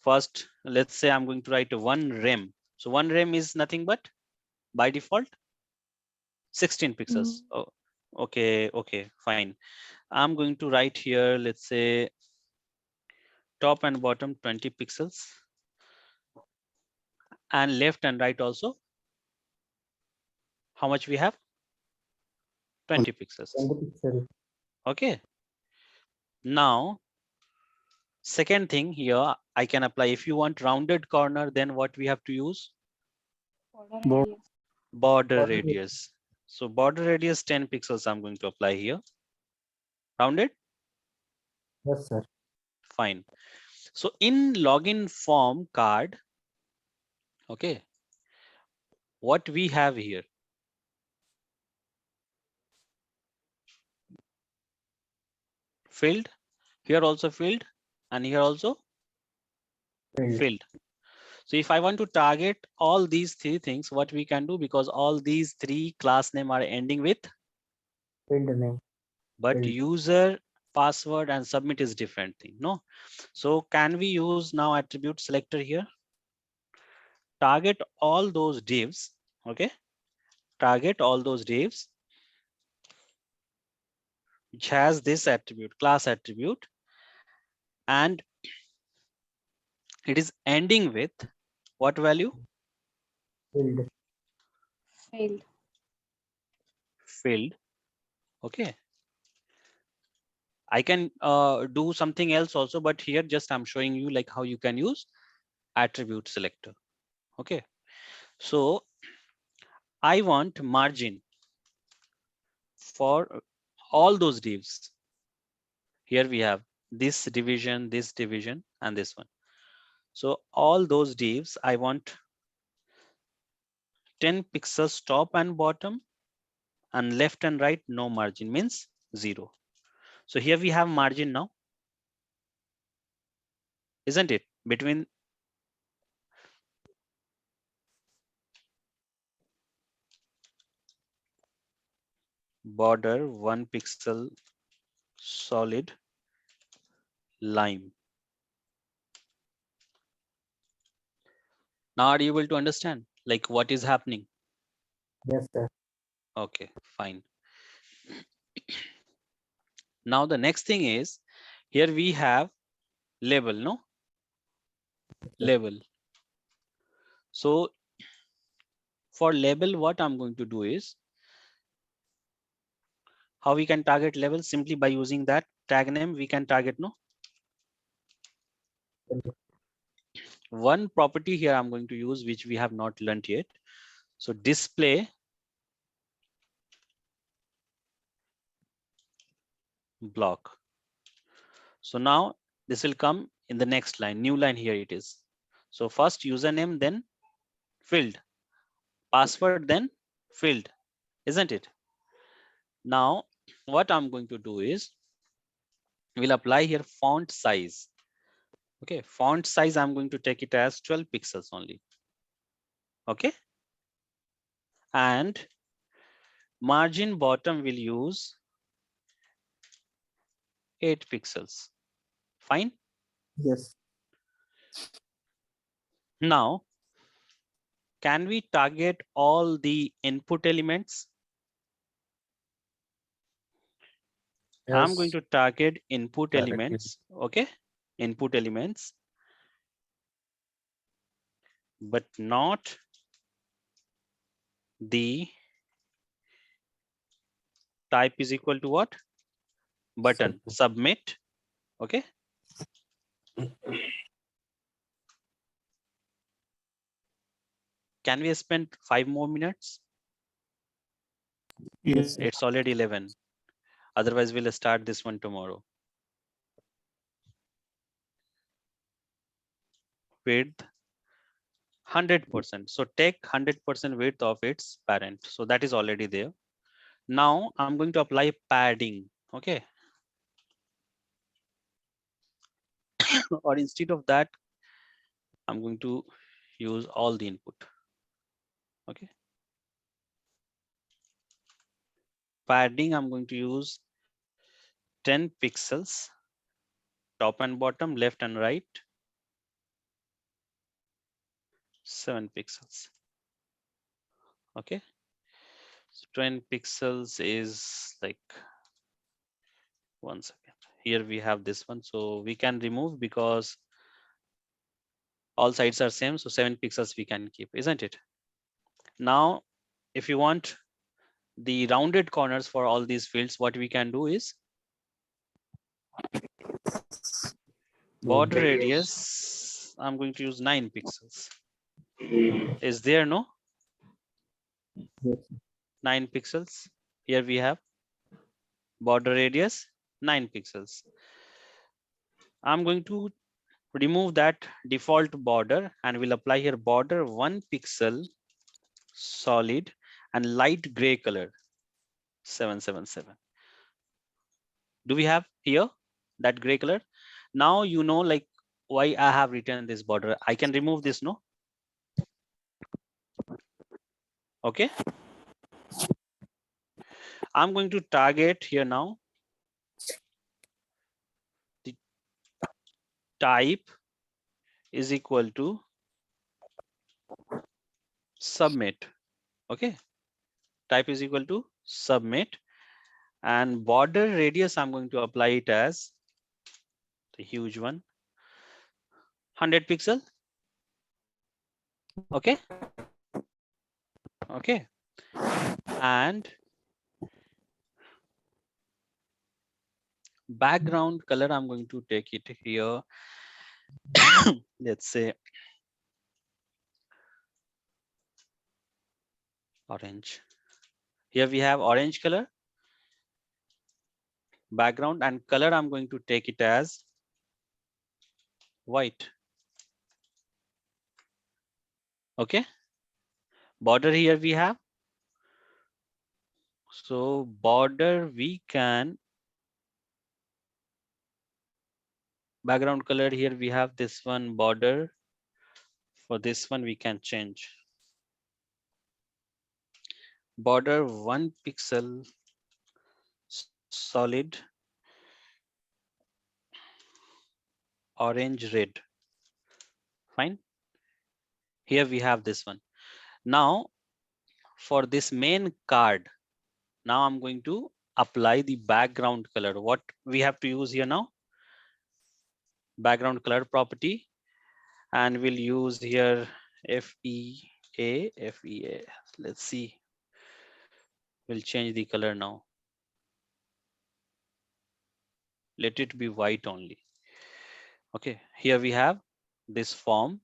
first, let's say I'm going to write a 1 rem. So 1 rem is nothing but by default 16 pixels. Oh, okay, fine. I'm going to write here, let's say top and bottom 20 pixels, and left and right also. How much we have? 20 pixels. 20 pixel. Okay. Now, second thing here, I can apply. If you want rounded corner, then what we have to use? Board. Border radius. So border radius 10 pixels I'm going to apply here. Rounded? Yes, sir. Fine. So in login form card, okay, what we have here? Filled, here also filled, and here also filled. So if I want to target all these three things, what we can do, because all these three class name are ending with Field name. but Field. user, password, and submit is different thing. No. So can we use now attribute selector here? Target all those divs. Okay. Target all those divs which has this attribute, class attribute, and it is ending with what value? Field. Failed. Filled. Okay. I can do something else also, but here just I'm showing you like how you can use attribute selector. Okay. So I want margin for all those divs. Here we have this division, and this one. So all those divs, I want 10 pixels top and bottom, and left and right, no margin, means 0. So here we have margin now, isn't it? Between border 1 pixel solid lime. Now are you able to understand like what is happening? Yes, sir. Okay, fine. Now the next thing is, here we have label, no? Label. So for label, what I'm going to do is, how we can target label? Simply by using that tag name, we can target, no? one property here I'm going to use, which we have not learned yet. So display block. So now this will come in the next line, new line here it is. So first username, then field, password, then field, isn't it? Now what I'm going to do is we'll apply here font size. Okay, font size, I'm going to take it as 12 pixels only. Okay, and margin bottom will use 8 pixels. Fine. Yes. Now, can we target all the input elements? I'm going Yes. to target input Directly. elements. Okay, input elements, but not the type is equal to what? Button. Submit. Okay. Can we spend 5 more minutes? Yes. It's already 11. Otherwise, we'll start this one tomorrow. Width 100%. So take 100% width of its parent. So that is already there. Now I'm going to apply padding. Okay. Or instead of that, I'm going to use all the input. Okay. Padding, I'm going to use 10 pixels, top and bottom, left and right, 7 pixels. Okay. So 10 pixels is like, 1 second. Here we have this one. So we can remove because all sides are same. So 7 pixels we can keep, isn't it? Now, if you want the rounded corners for all these fields, what we can do is border radius, I'm going to use 9 pixels. Is there no? Yes. 9 pixels. Here we have border radius 9 pixels. I'm going to remove that default border and we'll apply here border 1 pixel solid and light gray color 777. Do we have here that gray color? Now you know like why I have written this border. I can remove this, no? Okay. I'm going to target here now the type is equal to submit. Okay. Type is equal to submit and border radius I'm going to apply it as the huge one, 100 pixel. Okay. Okay. And background color I'm going to take it here. Let's say orange. Here we have orange color background and color I'm going to take it as white. Okay. Border here we have. So border we can background color here we have this one border. For this one we can change border 1 pixel solid orange red. Fine. Here we have this one. Now for this main card, now I'm going to apply the background color. What we have to use here now? Background color property, and we'll use here FEA. Let's see. We'll change the color now. Let it be white only. Okay, here we have this form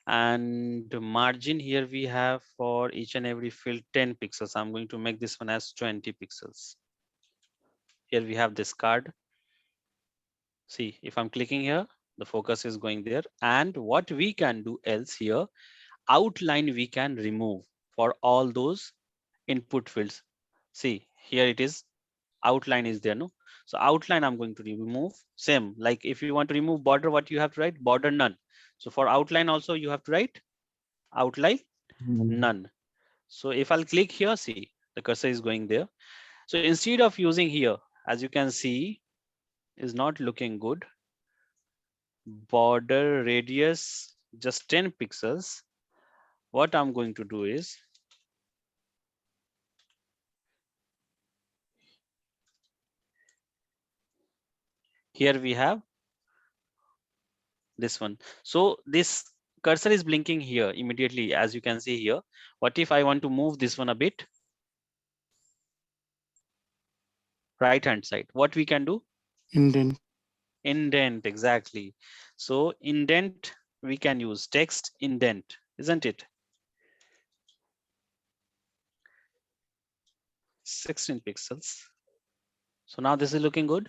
And the margin here we have for each and every field 10 pixels. I'm going to make this one as 20 pixels. Here we have this card. See, if I'm clicking here, the focus is going there. And what we can do else here, outline we can remove for all those input fields. See, here it is, outline is there, no? So outline I'm going to remove. Same, like if you want to remove border, what you have to write? Border none. So for outline also you have to write outline none. So if I'll click here, see, the cursor is going there. So instead of using here, as you can see, is not looking good. Border radius just 10 pixels. What I'm going to do is, here we have this one. So this cursor is blinking here immediately, as you can see here. What if I want to move this one a bit? Right hand side, what we can do? Indent. Indent, exactly. So indent, we can use text indent, isn't it? 16 pixels. So now this is looking good.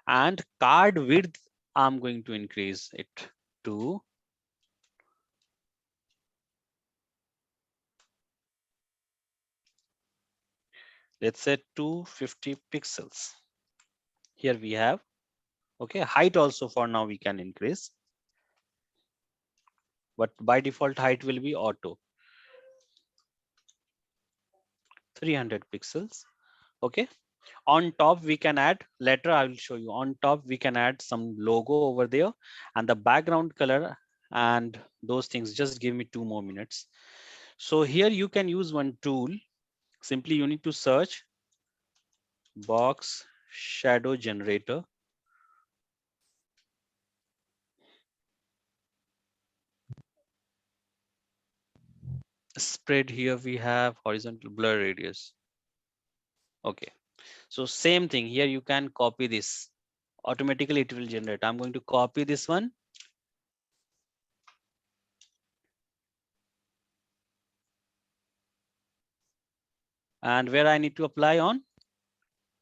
And card width, I'm going to increase it to 250 pixels. Here we have, okay, height also for now we can increase, but by default height will be auto 300 pixels. Okay, on top we can add, later I will show you, on top we can add some logo over there and the background color and those things. Just give me 2 more minutes. So here you can use one tool. Simply you need to search box shadow generator. Spread, here we have horizontal blur radius. Okay, so same thing here, you can copy this, automatically it will generate. I'm going to copy this one. And where I need to apply on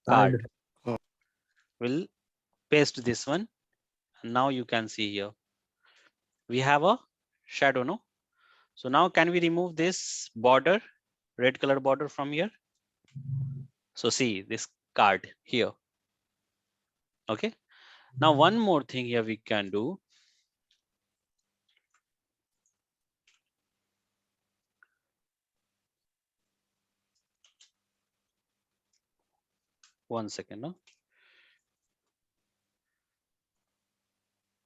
card, will paste this one. And now you can see here, we have a shadow, no? So now can we remove this border, red color border from here? So see this card here. Okay, now one more thing here we can do. One second, no?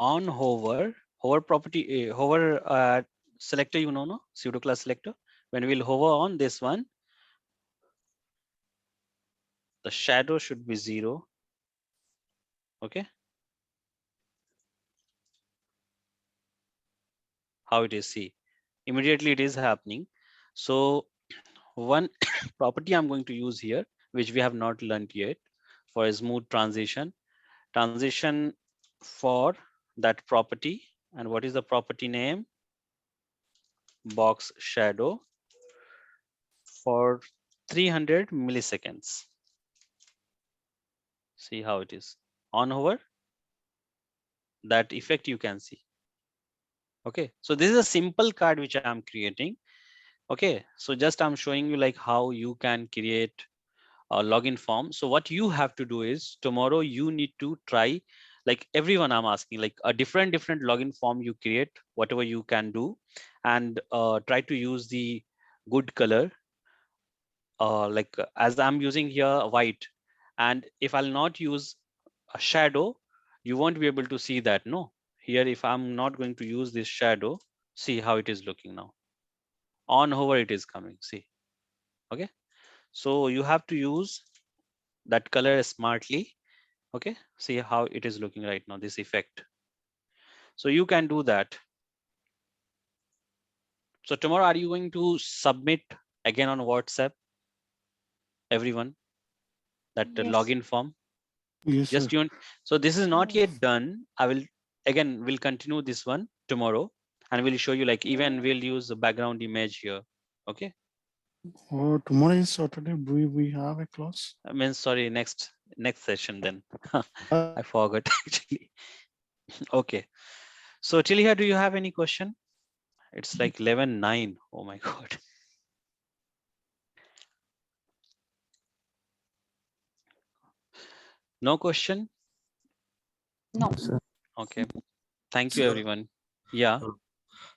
On hover property, hover selector, you know, no? Pseudo class selector. When we'll hover on this one, the shadow should be 0. Okay. How it is, see, immediately it is happening. So one property I'm going to use here, which we have not learned yet, for a smooth transition for that property. And what is the property name? Box shadow for 300 milliseconds. See how it is on hover, that effect you can see. Okay, so this is a simple card which I'm creating. Okay, so just I'm showing you like how you can create a login form. So what you have to do is, tomorrow you need to try, like everyone I'm asking, like a different login form you create, whatever you can do, and try to use the good color. As I'm using here white, and if I'll not use a shadow, you won't be able to see that, no? Here, if I'm not going to use this shadow, see how it is looking now. On hover it is coming, see. Okay, so you have to use that color smartly. Okay, see how it is looking right now, this effect. So you can do that. So tomorrow, are you going to submit again on WhatsApp, everyone, that Yes. login form? Yes, sir. Just you. So this is not yet done. I will again, we'll continue this one tomorrow, and we'll show you like even we'll use the background image here. Okay. Oh, tomorrow is Saturday. Do we have a class? I mean, sorry, next session then. Uh, I forgot actually. Okay. So till here, do you have any question? It's like 11:09. Oh my God. No question? No. Sir. Okay. Thank you, Sir. everyone. Yeah.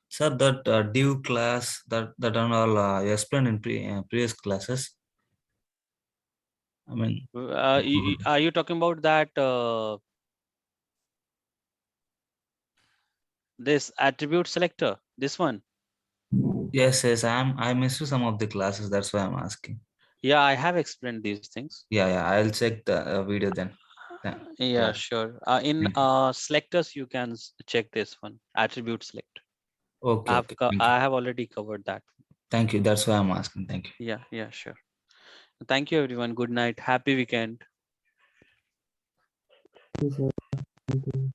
Sir, that div class that and all you explained in previous classes. I mean, Are you talking about that this attribute selector? This one? yes, I missed some of the classes. That's why I'm asking. Yeah, I have explained these things. Yeah, I'll check the video then. Yeah, sure. In Thank you. selectors, you can check this one, attribute select. Okay, okay. Thank you. I have already covered that. Thank you. That's why I'm asking. Thank you. Yeah, sure. Thank you, everyone. Good night. Happy weekend. Yes, sir. Thank you.